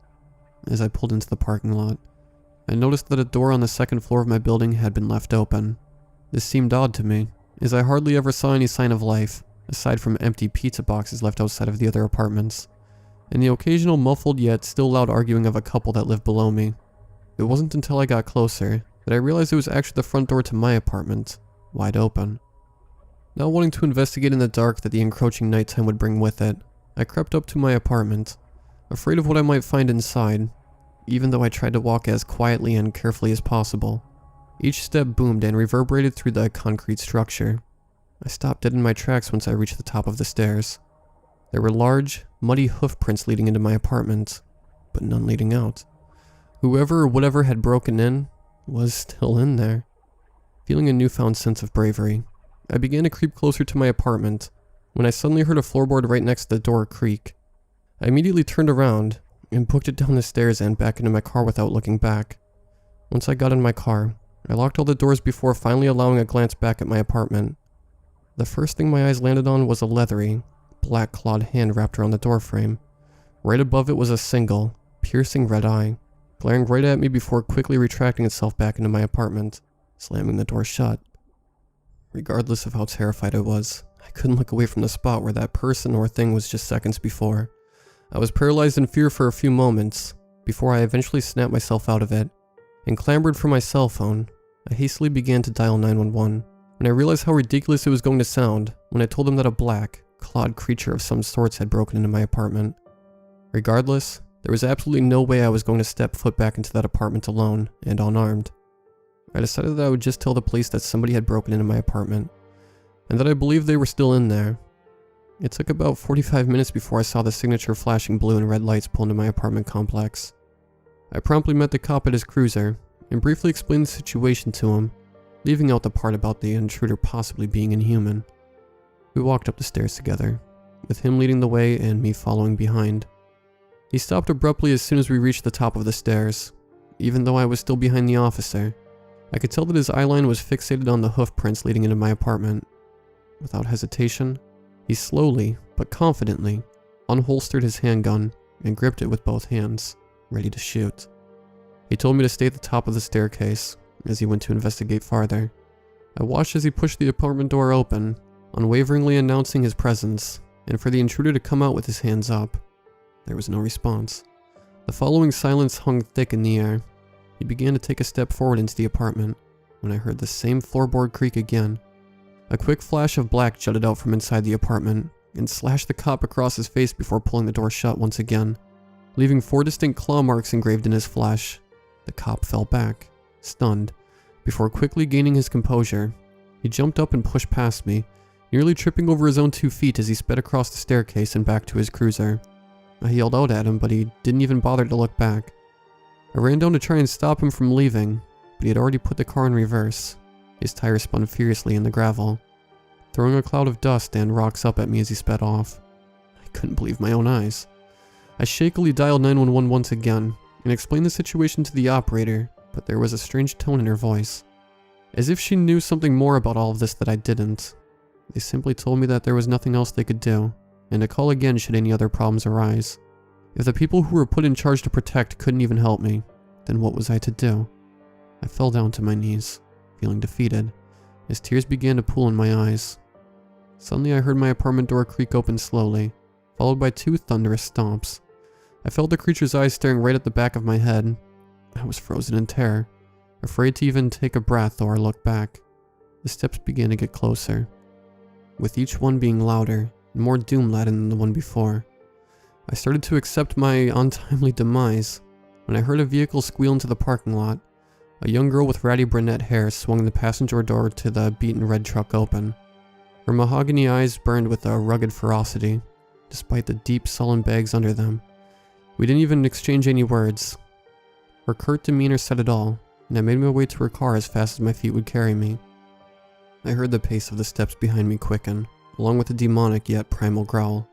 As I pulled into the parking lot, I noticed that a door on the second floor of my building had been left open. This seemed odd to me, as I hardly ever saw any sign of life, aside from empty pizza boxes left outside of the other apartments, and the occasional muffled yet still loud arguing of a couple that lived below me. It wasn't until I got closer that I realized it was actually the front door to my apartment, wide open. Not wanting to investigate in the dark that the encroaching nighttime would bring with it, I crept up to my apartment, afraid of what I might find inside, even though I tried to walk as quietly and carefully as possible. Each step boomed and reverberated through the concrete structure. I stopped dead in my tracks once I reached the top of the stairs. There were large, muddy hoof prints leading into my apartment, but none leading out. Whoever or whatever had broken in was still in there. Feeling a newfound sense of bravery, I began to creep closer to my apartment when I suddenly heard a floorboard right next to the door creak. I immediately turned around and booked it down the stairs and back into my car without looking back. Once I got in my car, I locked all the doors before finally allowing a glance back at my apartment. The first thing my eyes landed on was a leathery, black clawed hand wrapped around the doorframe. Right above it was a single, piercing red eye, glaring right at me before quickly retracting itself back into my apartment, slamming the door shut. Regardless of how terrified I was, I couldn't look away from the spot where that person or thing was just seconds before. I was paralyzed in fear for a few moments, before I eventually snapped myself out of it, and clambered for my cell phone. I hastily began to dial 911, when I realized how ridiculous it was going to sound when I told them that a black, clawed creature of some sorts had broken into my apartment. Regardless, there was absolutely no way I was going to step foot back into that apartment alone and unarmed. I decided that I would just tell the police that somebody had broken into my apartment, and that I believed they were still in there. It took about 45 minutes before I saw the signature flashing blue and red lights pull into my apartment complex. I promptly met the cop at his cruiser and briefly explained the situation to him, leaving out the part about the intruder possibly being inhuman. We walked up the stairs together, with him leading the way and me following behind. He stopped abruptly as soon as we reached the top of the stairs. Even though I was still behind the officer, I could tell that his eyeline was fixated on the hoof prints leading into my apartment. Without hesitation, he slowly, but confidently, unholstered his handgun and gripped it with both hands, ready to shoot. He told me to stay at the top of the staircase as he went to investigate farther. I watched as he pushed the apartment door open, unwaveringly announcing his presence, and for the intruder to come out with his hands up. There was no response. The following silence hung thick in the air. He began to take a step forward into the apartment when I heard the same floorboard creak again. A quick flash of black jutted out from inside the apartment and slashed the cop across his face before pulling the door shut once again, leaving 4 distinct claw marks engraved in his flesh. The cop fell back, stunned, before quickly gaining his composure. He jumped up and pushed past me, nearly tripping over his own 2 feet as he sped across the staircase and back to his cruiser. I yelled out at him, but he didn't even bother to look back. I ran down to try and stop him from leaving, but he had already put the car in reverse. His tires spun furiously in the gravel, throwing a cloud of dust and rocks up at me as he sped off. I couldn't believe my own eyes. I shakily dialed 911 once again and explained the situation to the operator, but there was a strange tone in her voice, as if she knew something more about all of this that I didn't. They simply told me that there was nothing else they could do, and to call again should any other problems arise. If the people who were put in charge to protect couldn't even help me, then what was I to do? I fell down to my knees, feeling defeated, as tears began to pool in my eyes. Suddenly I heard my apartment door creak open slowly, followed by 2 thunderous stomps. I felt the creature's eyes staring right at the back of my head. I was frozen in terror, afraid to even take a breath or look back. The steps began to get closer, with each one being louder and more doom-laden than the one before. I started to accept my untimely demise when I heard a vehicle squeal into the parking lot. A young girl with ratty brunette hair swung the passenger door to the beaten red truck open. Her mahogany eyes burned with a rugged ferocity, despite the deep sullen bags under them. We didn't even exchange any words. Her curt demeanor said it all, and I made my way to her car as fast as my feet would carry me. I heard the pace of the steps behind me quicken, along with a demonic yet primal growl.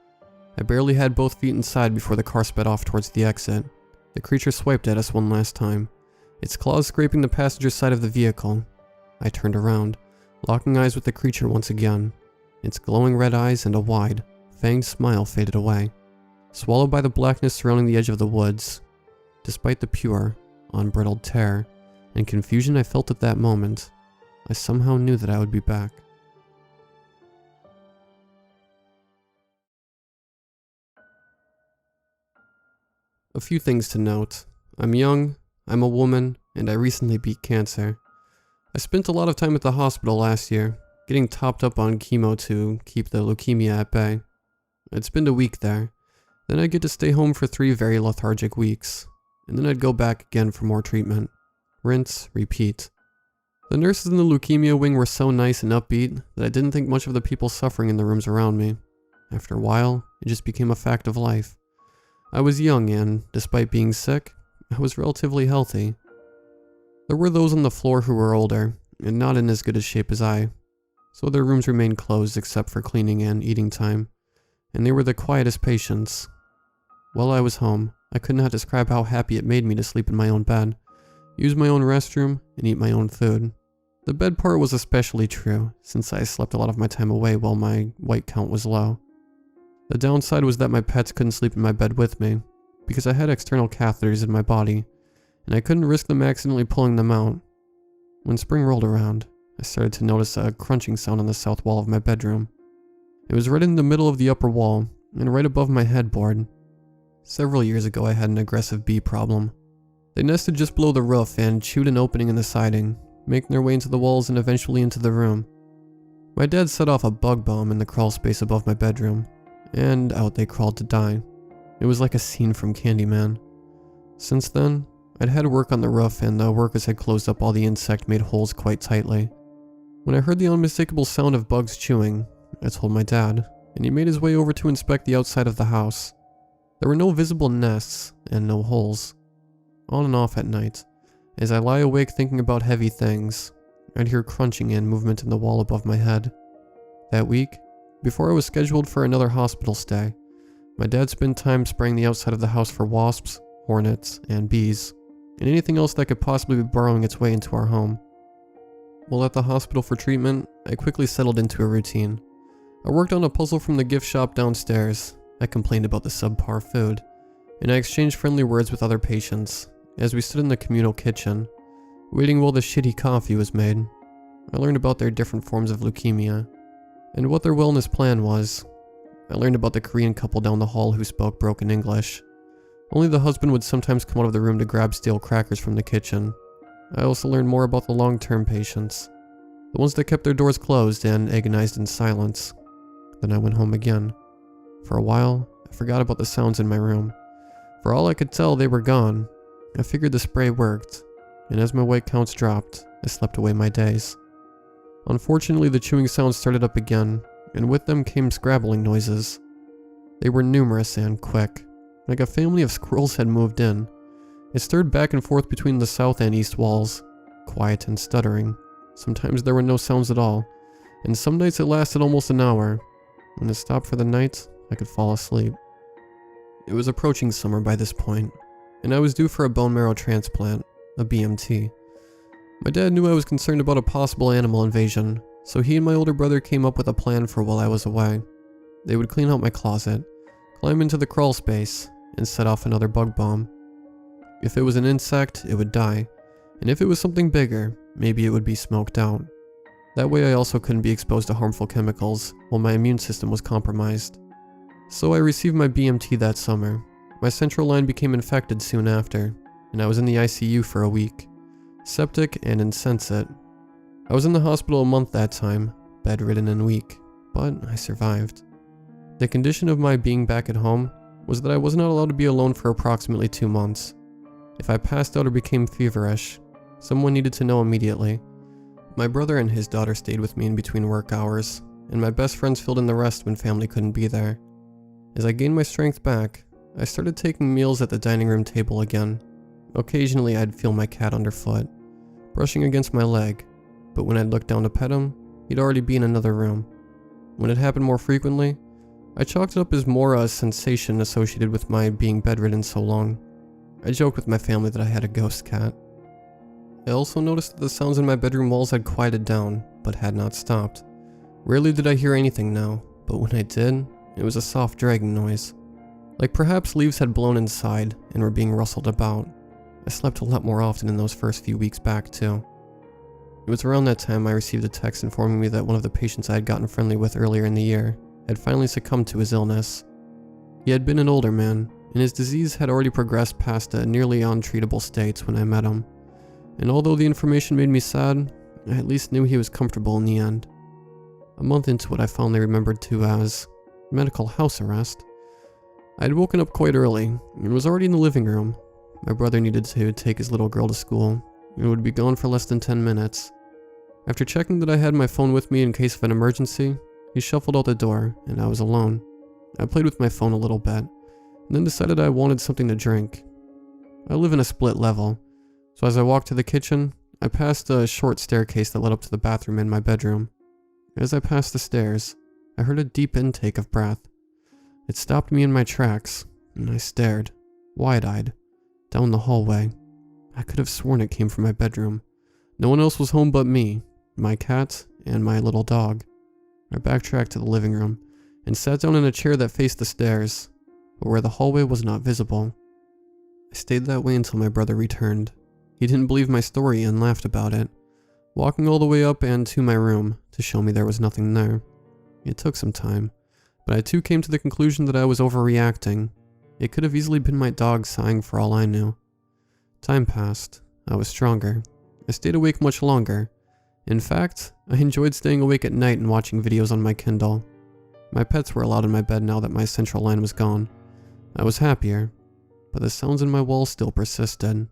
I barely had both feet inside before the car sped off towards the exit. The creature swiped at us one last time, its claws scraping the passenger side of the vehicle. I turned around, locking eyes with the creature once again. Its glowing red eyes and a wide, fanged smile faded away, swallowed by the blackness surrounding the edge of the woods. Despite the pure, unbridled terror and confusion I felt at that moment, I somehow knew that I would be back. A few things to note. I'm young, I'm a woman, and I recently beat cancer. I spent a lot of time at the hospital last year, getting topped up on chemo to keep the leukemia at bay. I'd spend a week there, then I'd get to stay home for 3 very lethargic weeks, and then I'd go back again for more treatment. Rinse, repeat. The nurses in the leukemia wing were so nice and upbeat that I didn't think much of the people suffering in the rooms around me. After a while, it just became a fact of life. I was young and, despite being sick, I was relatively healthy. There were those on the floor who were older, and not in as good a shape as I, so their rooms remained closed except for cleaning and eating time, and they were the quietest patients. While I was home, I could not describe how happy it made me to sleep in my own bed, use my own restroom, and eat my own food. The bed part was especially true, since I slept a lot of my time away while my white count was low. The downside was that my pets couldn't sleep in my bed with me, because I had external catheters in my body, and I couldn't risk them accidentally pulling them out. When spring rolled around, I started to notice a crunching sound on the south wall of my bedroom. It was right in the middle of the upper wall, and right above my headboard. Several years ago I had an aggressive bee problem. They nested just below the roof and chewed an opening in the siding, making their way into the walls and eventually into the room. My dad set off a bug bomb in the crawl space above my bedroom, and out they crawled to die. It was like a scene from Candyman. Since then, I'd had work on the roof and the workers had closed up all the insect-made holes quite tightly. When I heard the unmistakable sound of bugs chewing, I told my dad, and he made his way over to inspect the outside of the house. There were no visible nests and no holes. On and off at night, as I lie awake thinking about heavy things, I'd hear crunching and movement in the wall above my head. That week, before I was scheduled for another hospital stay, my dad spent time spraying the outside of the house for wasps, hornets, and bees, and anything else that could possibly be burrowing its way into our home. While at the hospital for treatment, I quickly settled into a routine. I worked on a puzzle from the gift shop downstairs, I complained about the subpar food, and I exchanged friendly words with other patients as we stood in the communal kitchen, waiting while the shitty coffee was made. I learned about their different forms of leukemia, and what their wellness plan was. I learned about the Korean couple down the hall who spoke broken English. Only the husband would sometimes come out of the room to grab stale crackers from the kitchen. I also learned more about the long-term patients, the ones that kept their doors closed and agonized in silence. Then I went home again. For a while, I forgot about the sounds in my room. For all I could tell, they were gone. I figured the spray worked, and as my white counts dropped, I slept away my days. Unfortunately, the chewing sounds started up again, and with them came scrabbling noises. They were numerous and quick, like a family of squirrels had moved in. It stirred back and forth between the south and east walls, quiet and stuttering. Sometimes there were no sounds at all, and some nights it lasted almost an hour. When it stopped for the night, I could fall asleep. It was approaching summer by this point, and I was due for a bone marrow transplant, a BMT. My dad knew I was concerned about a possible animal invasion, so he and my older brother came up with a plan for while I was away. They would clean out my closet, climb into the crawl space, and set off another bug bomb. If it was an insect, it would die, and if it was something bigger, maybe it would be smoked out. That way I also couldn't be exposed to harmful chemicals while my immune system was compromised. So I received my BMT that summer. My central line became infected soon after, and I was in the ICU for a week, septic and insensate. I was in the hospital a month that time, bedridden and weak, but I survived. The condition of my being back at home was that I was not allowed to be alone for approximately 2 months. If I passed out or became feverish, someone needed to know immediately. My brother and his daughter stayed with me in between work hours, and my best friends filled in the rest when family couldn't be there. As I gained my strength back, I started taking meals at the dining room table again. Occasionally I'd feel my cat underfoot, brushing against my leg, but when I'd look down to pet him, he'd already be in another room. When it happened more frequently, I chalked it up as more a sensation associated with my being bedridden so long. I joked with my family that I had a ghost cat. I also noticed that the sounds in my bedroom walls had quieted down, but had not stopped. Rarely did I hear anything now, but when I did, it was a soft dragging noise. Like perhaps leaves had blown inside and were being rustled about. I slept a lot more often in those first few weeks back too. It was around that time I received a text informing me that one of the patients I had gotten friendly with earlier in the year had finally succumbed to his illness. He had been an older man, and his disease had already progressed past a nearly untreatable state when I met him. And although the information made me sad, I at least knew he was comfortable in the end. A month into what I fondly remembered to as medical house arrest, I had woken up quite early and was already in the living room. My brother needed to take his little girl to school and would be gone for less than 10 minutes. After checking that I had my phone with me in case of an emergency, he shuffled out the door and I was alone. I played with my phone a little bit and then decided I wanted something to drink. I live in a split level, so as I walked to the kitchen, I passed a short staircase that led up to the bathroom in my bedroom. As I passed the stairs, I heard a deep intake of breath. It stopped me in my tracks, and I stared, wide-eyed, down the hallway. I could have sworn it came from my bedroom. No one else was home but me, my cat, and my little dog. I backtracked to the living room and sat down in a chair that faced the stairs, but where the hallway was not visible. I stayed that way until my brother returned. He didn't believe my story and laughed about it, walking all the way up and to my room to show me there was nothing there. It took some time, but I too came to the conclusion that I was overreacting. It could have easily been my dog sighing for all I knew. Time passed. I was stronger. I stayed awake much longer. In fact, I enjoyed staying awake at night and watching videos on my Kindle. My pets were allowed in my bed now that my central line was gone. I was happier, but the sounds in my walls still persisted.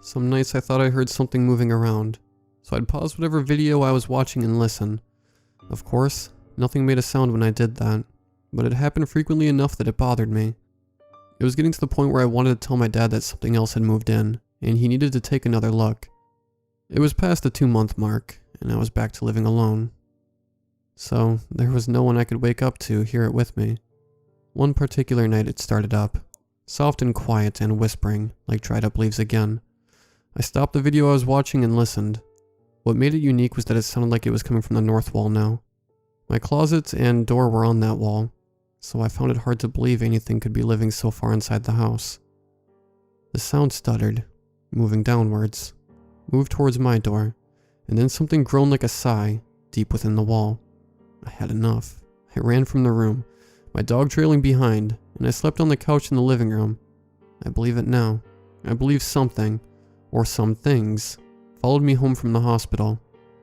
Some nights I thought I heard something moving around, so I'd pause whatever video I was watching and listen. Of course, nothing made a sound when I did that, but it happened frequently enough that it bothered me. It was getting to the point where I wanted to tell my dad that something else had moved in, and he needed to take another look. It was past the 2-month mark, and I was back to living alone. So, there was no one I could wake up to hear it with me. One particular night it started up, soft and quiet and whispering, like dried up leaves again. I stopped the video I was watching and listened. What made it unique was that it sounded like it was coming from the north wall now. My closet and door were on that wall, so I found it hard to believe anything could be living so far inside the house. The sound stuttered, moving downwards, moved towards my door, and then something groaned like a sigh, deep within the wall. I had enough. I ran from the room, my dog trailing behind, and I slept on the couch in the living room. I believe it now. I believe something, or some things, followed me home from the hospital.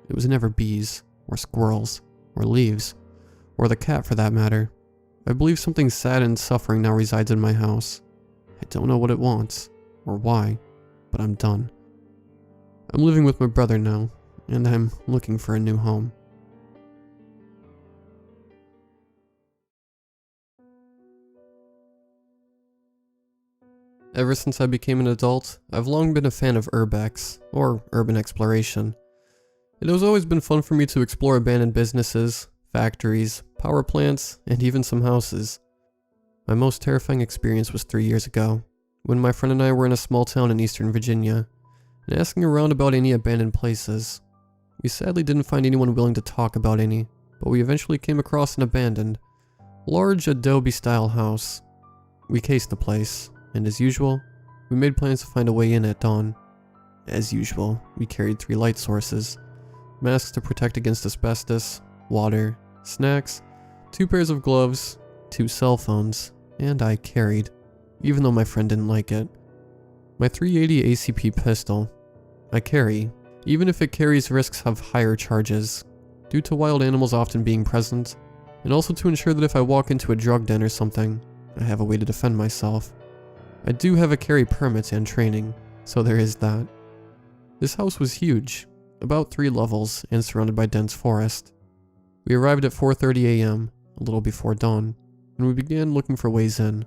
It was never bees, or squirrels, or leaves, or the cat for that matter. I believe something sad and suffering now resides in my house. I don't know what it wants, or why, but I'm done. I'm living with my brother now, and I'm looking for a new home. Ever since I became an adult, I've long been a fan of urbex, or urban exploration. It has always been fun for me to explore abandoned businesses, factories, power plants, and even some houses. My most terrifying experience was 3 years ago, when my friend and I were in a small town in eastern Virginia, and asking around about any abandoned places. We sadly didn't find anyone willing to talk about any, but we eventually came across an abandoned, large adobe-style house. We cased the place, and as usual, we made plans to find a way in at dawn. As usual, we carried 3 light sources, masks to protect against asbestos, water, snacks, 2 pairs of gloves, 2 cell phones, and I carried, even though my friend didn't like it, my .380 ACP pistol. I carry, even if it carries risks of higher charges, due to wild animals often being present, and also to ensure that if I walk into a drug den or something, I have a way to defend myself. I do have a carry permit and training, so there is that. This house was huge, about 3 levels and surrounded by dense forest. We arrived at 4:30 a.m., a little before dawn, and we began looking for ways in.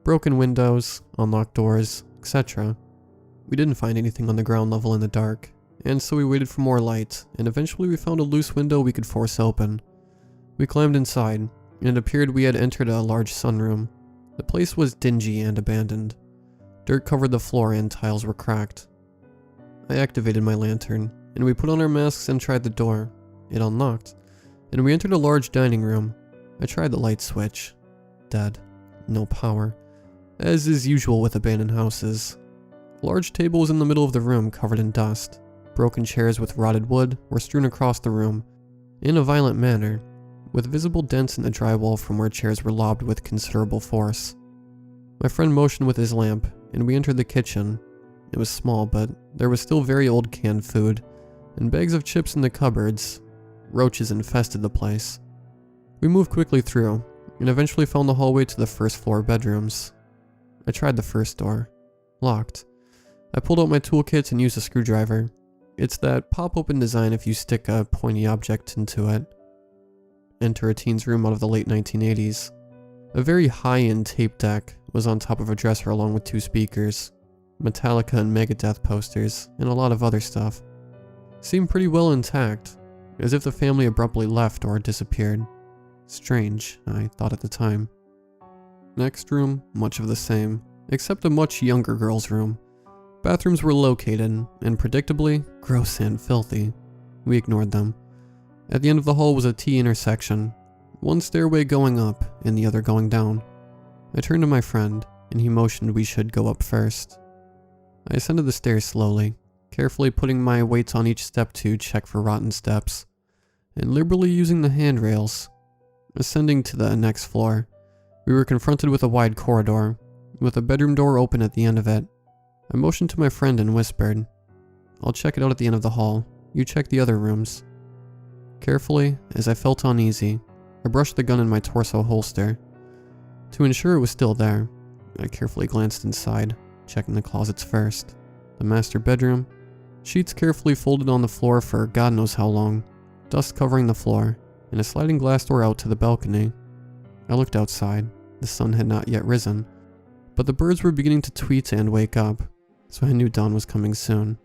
Broken windows, unlocked doors, etc. We didn't find anything on the ground level in the dark, and so we waited for more light, and eventually we found a loose window we could force open. We climbed inside, and it appeared we had entered a large sunroom. The place was dingy and abandoned. Dirt covered the floor and tiles were cracked. I activated my lantern, and we put on our masks and tried the door. It unlocked, and we entered a large dining room. I tried the light switch. Dead. No power. As is usual with abandoned houses. A large table was in the middle of the room covered in dust. Broken chairs with rotted wood were strewn across the room, in a violent manner, with visible dents in the drywall from where chairs were lobbed with considerable force. My friend motioned with his lamp, and we entered the kitchen. It was small, but there was still very old canned food, and bags of chips in the cupboards. Roaches infested the place. We moved quickly through, and eventually found the hallway to the first floor bedrooms. I tried the first door. Locked. I pulled out my toolkit and used a screwdriver. It's that pop-open design if you stick a pointy object into it. Enter a teen's room out of the late 1980s. A very high-end tape deck was on top of a dresser along with 2 speakers, Metallica and Megadeth posters, and a lot of other stuff. Seemed pretty well intact, as if the family abruptly left or disappeared. Strange, I thought at the time. Next room, much of the same, except a much younger girl's room. Bathrooms were located, and predictably, gross and filthy. We ignored them. At the end of the hall was a T intersection, one stairway going up and the other going down. I turned to my friend, and he motioned we should go up first. I ascended the stairs slowly, carefully putting my weights on each step to check for rotten steps, and liberally using the handrails. Ascending to the next floor, we were confronted with a wide corridor, with a bedroom door open at the end of it. I motioned to my friend and whispered, "I'll check it out at the end of the hall. You check the other rooms." Carefully, as I felt uneasy, I brushed the gun in my torso holster. To ensure it was still there, I carefully glanced inside, checking the closets first. The master bedroom, sheets carefully folded on the floor for God knows how long, dust covering the floor, and a sliding glass door out to the balcony. I looked outside. The sun had not yet risen, but the birds were beginning to tweet and wake up, so I knew dawn was coming soon.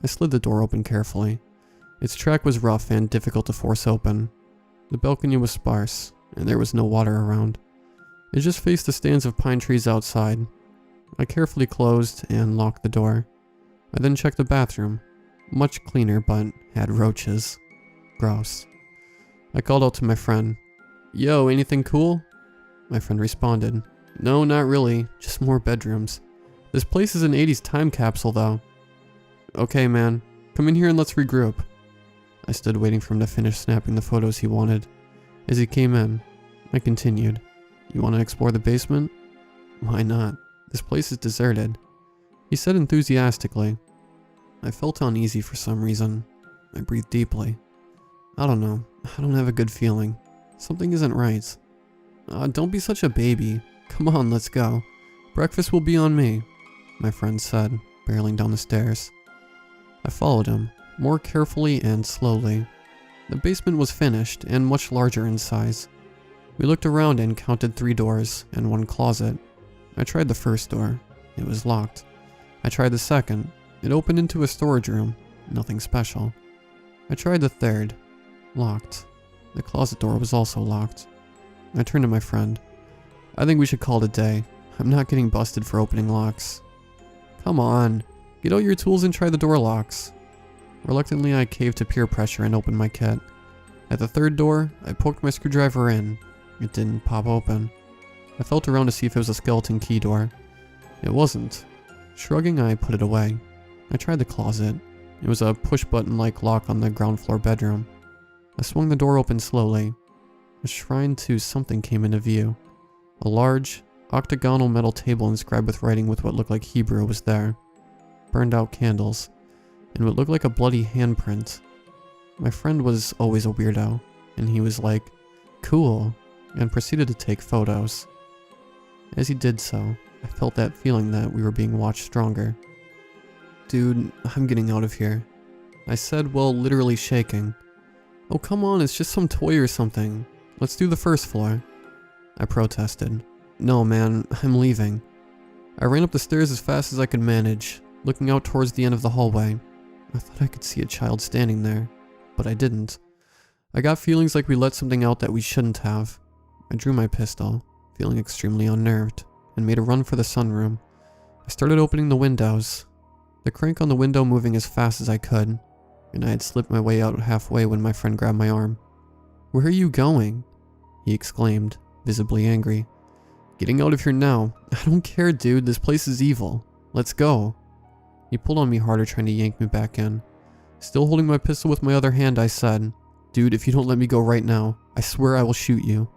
I slid the door open carefully. Its track was rough and difficult to force open. The balcony was sparse, and there was no water around. It just faced the stands of pine trees outside. I carefully closed and locked the door. I then checked the bathroom. Much cleaner, but had roaches. Gross. I called out to my friend, "Yo, anything cool?" My friend responded, "No, not really, just more bedrooms. This place is an 80s time capsule though." "Okay man, come in here and let's regroup." I stood waiting for him to finish snapping the photos he wanted. As he came in, I continued, "You want to explore the basement?" "Why not? This place is deserted," he said enthusiastically. I felt uneasy for some reason. I breathed deeply. I don't know, I don't have a good feeling. Something isn't right. Don't be such a baby. Come on, let's go. Breakfast will be on me," my friend said, barreling down the stairs. I followed him, more carefully and slowly. The basement was finished and much larger in size. We looked around and counted 3 doors and 1 closet. I tried the first door. It was locked. I tried the second. It opened into a storage room. Nothing special. I tried the third. Locked. The closet door was also locked. I turned to my friend. "I think we should call it a day. I'm not getting busted for opening locks." "Come on. Get out your tools and try the door locks." Reluctantly, I caved to peer pressure and opened my kit. At the third door, I poked my screwdriver in. It didn't pop open. I felt around to see if it was a skeleton key door. It wasn't. Shrugging, I put it away. I tried the closet. It was a push-button-like lock on the ground floor bedroom. I swung the door open slowly. A shrine to something came into view. A large, octagonal metal table inscribed with writing with what looked like Hebrew was there. Burned out candles, and what looked like a bloody handprint. My friend was always a weirdo, and he was like, "Cool," and proceeded to take photos. As he did so, I felt that feeling that we were being watched stronger. "Dude, I'm getting out of here," I said while literally shaking. "Oh come on, it's just some toy or something. Let's do the first floor," I protested. "No man, I'm leaving." I ran up the stairs as fast as I could manage, looking out towards the end of the hallway. I thought I could see a child standing there, but I didn't. I got feelings like we let something out that we shouldn't have. I drew my pistol, feeling extremely unnerved, and made a run for the sunroom. I started opening the windows, the crank on the window moving as fast as I could, and I had slipped my way out halfway when my friend grabbed my arm. "Where are you going?" he exclaimed, visibly angry. "Getting out of here now. I don't care, dude. This place is evil. Let's go." He pulled on me harder, trying to yank me back in. Still holding my pistol with my other hand, I said, "Dude, if you don't let me go right now, I swear I will shoot you."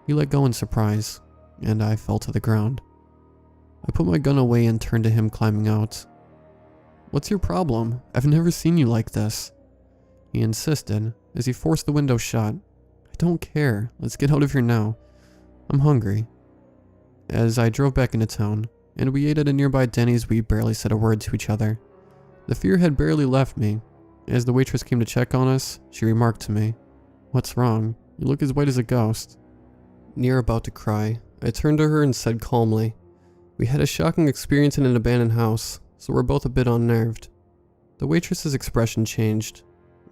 He let go in surprise, and I fell to the ground. I put my gun away and turned to him, climbing out. "What's your problem? I've never seen you like this." He insisted, as he forced the window shut. "I don't care. Let's get out of here now. I'm hungry." As I drove back into town, and we ate at a nearby Denny's, we barely said a word to each other. The fear had barely left me. As the waitress came to check on us, she remarked to me, "What's wrong? You look as white as a ghost." Near about to cry, I turned to her and said calmly, "We had a shocking experience in an abandoned house, so we're both a bit unnerved." The waitress's expression changed.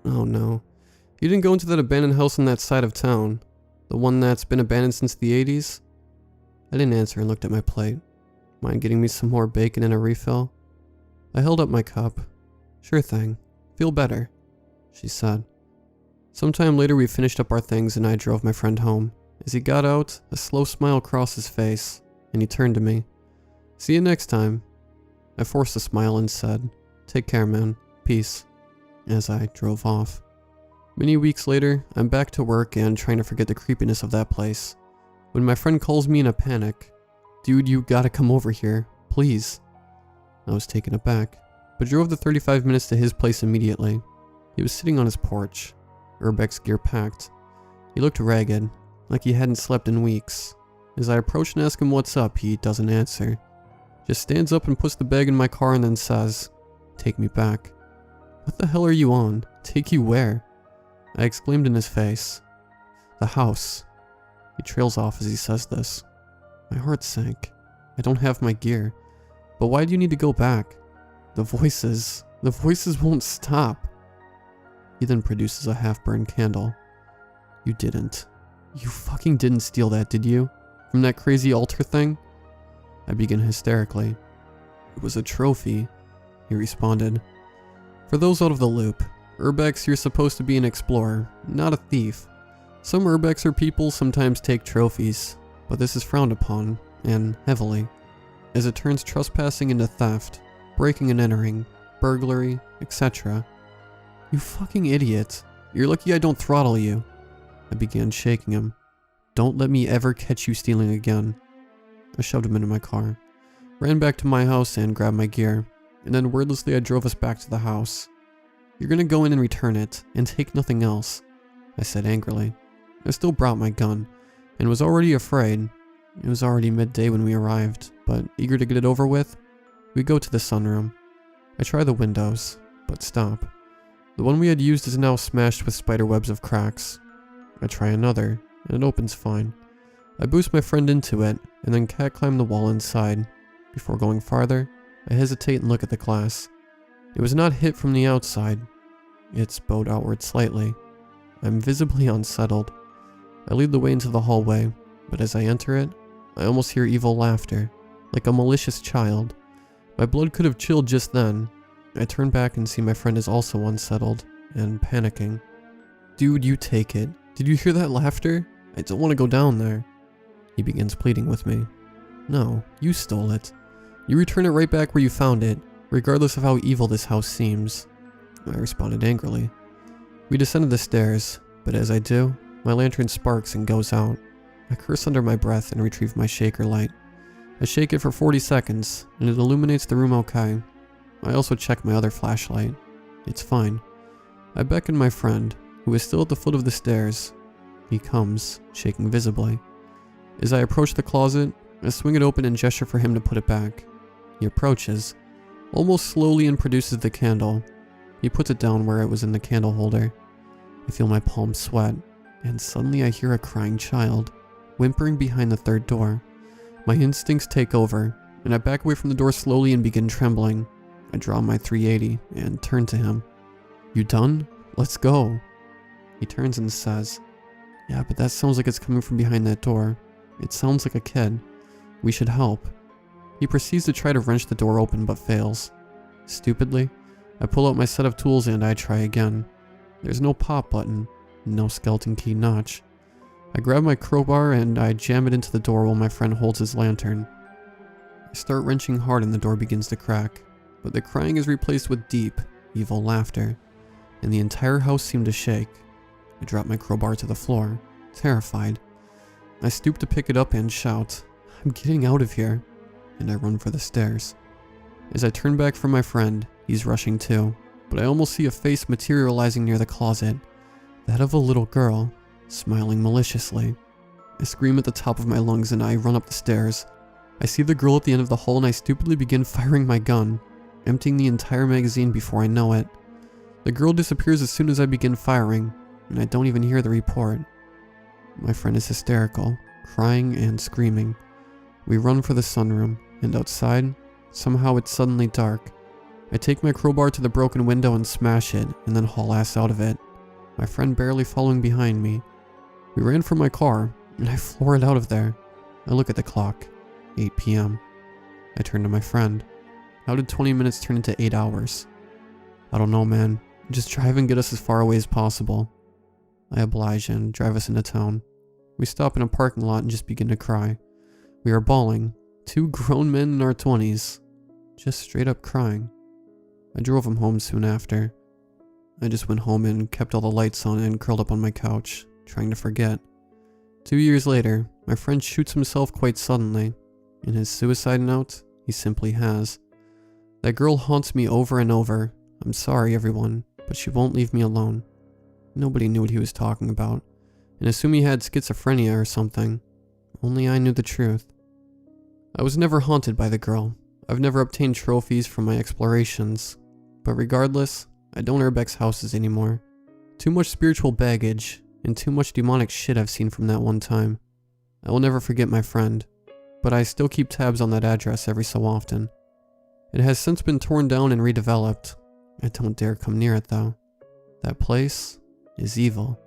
"Oh no. You didn't go into that abandoned house on that side of town? The one that's been abandoned since the 80s? I didn't answer and looked at my plate. "Mind getting me some more bacon and a refill?" I held up my cup. "Sure thing. Feel better," she said. Sometime later we finished up our things and I drove my friend home. As he got out, a slow smile crossed his face, and he turned to me. "See you next time." I forced a smile and said, "Take care, man. Peace," as I drove off. Many weeks later, I'm back to work and trying to forget the creepiness of that place, when my friend calls me in a panic. "Dude, you gotta come over here. Please." I was taken aback, but drove the 35 minutes to his place immediately. He was sitting on his porch, Urbex's gear packed. He looked ragged, like he hadn't slept in weeks. As I approach and ask him what's up, he doesn't answer. Just stands up and puts the bag in my car and then says, "Take me back." "What the hell are you on? Take you where?" I exclaimed in his face. "The house." He trails off as he says this. My heart sank. I don't have my gear. But why do you need to go back? The voices won't stop. He then produces a half-burned candle. "You didn't. You fucking didn't steal that, did you? From that crazy altar thing?" I began hysterically. "It was a trophy," he responded. For those out of the loop, Urbex, you're supposed to be an explorer, not a thief. Some Urbex or people sometimes take trophies, but this is frowned upon, and heavily, as it turns trespassing into theft, breaking and entering, burglary, etc. "You fucking idiot. You're lucky I don't throttle you." I began shaking him. "Don't let me ever catch you stealing again." I shoved him into my car, ran back to my house and grabbed my gear, and then wordlessly I drove us back to the house. "You're gonna go in and return it, and take nothing else," I said angrily. I still brought my gun, and was already afraid. It was already midday when we arrived, but eager to get it over with, we go to the sunroom. I try the windows, but stop. The one we had used is now smashed with spider webs of cracks. I try another, and it opens fine. I boost my friend into it, and then cat climb the wall inside. Before going farther, I hesitate and look at the glass. It was not hit from the outside. It's bowed outward slightly. I'm visibly unsettled. I lead the way into the hallway, but as I enter it, I almost hear evil laughter, like a malicious child. My blood could have chilled just then. I turn back and see my friend is also unsettled, and panicking. "Dude, you take it. Did you hear that laughter? I don't want to go down there." He begins pleading with me. "No, you stole it. You return it right back where you found it, regardless of how evil this house seems." I responded angrily. We descended the stairs, but as I do, my lantern sparks and goes out. I curse under my breath and retrieve my shaker light. I shake it for 40 seconds, and it illuminates the room okay. I also check my other flashlight. It's fine. I beckon my friend, who is still at the foot of the stairs. He comes, shaking visibly. As I approach the closet, I swing it open and gesture for him to put it back. He approaches, almost slowly, and produces the candle. He puts it down where it was in the candle holder. I feel my palms sweat, and suddenly I hear a crying child, whimpering behind the third door. My instincts take over, and I back away from the door slowly and begin trembling. I draw my 380 and turn to him. "You done? Let's go." He turns and says, "Yeah, but that sounds like it's coming from behind that door. It sounds like a kid. We should help." He proceeds to try to wrench the door open but fails. Stupidly, I pull out my set of tools and I try again. There's no pop button, no skeleton key notch. I grab my crowbar and I jam it into the door while my friend holds his lantern. I start wrenching hard and the door begins to crack, but the crying is replaced with deep, evil laughter, and the entire house seemed to shake. I drop my crowbar to the floor, terrified. I stoop to pick it up and shout, "I'm getting out of here," and I run for the stairs. As I turn back for my friend, he's rushing too, but I almost see a face materializing near the closet, that of a little girl, smiling maliciously. I scream at the top of my lungs and I run up the stairs. I see the girl at the end of the hall and I stupidly begin firing my gun, emptying the entire magazine before I know it. The girl disappears as soon as I begin firing, and I don't even hear the report. My friend is hysterical, crying and screaming. We run for the sunroom, and outside, somehow it's suddenly dark. I take my crowbar to the broken window and smash it, and then haul ass out of it, my friend barely following behind me. We ran for my car, and I floor it out of there. I look at the clock, 8 p.m. I turn to my friend. How did 20 minutes turn into 8 hours? "I don't know, man. Just drive and get us as far away as possible." I oblige and drive us into town. We stop in a parking lot and just begin to cry. We are bawling, 2 grown men in our 20s, just straight up crying. I drove him home soon after. I just went home and kept all the lights on and curled up on my couch, trying to forget. 2 years later, my friend shoots himself quite suddenly. In his suicide note, he simply has, "That girl haunts me over and over. I'm sorry, everyone, but she won't leave me alone." Nobody knew what he was talking about, and assumed he had schizophrenia or something. Only I knew the truth. I was never haunted by the girl. I've never obtained trophies from my explorations. But regardless, I don't urbex houses anymore. Too much spiritual baggage, and too much demonic shit I've seen from that one time. I will never forget my friend, but I still keep tabs on that address every so often. It has since been torn down and redeveloped. I don't dare come near it though. That place is evil.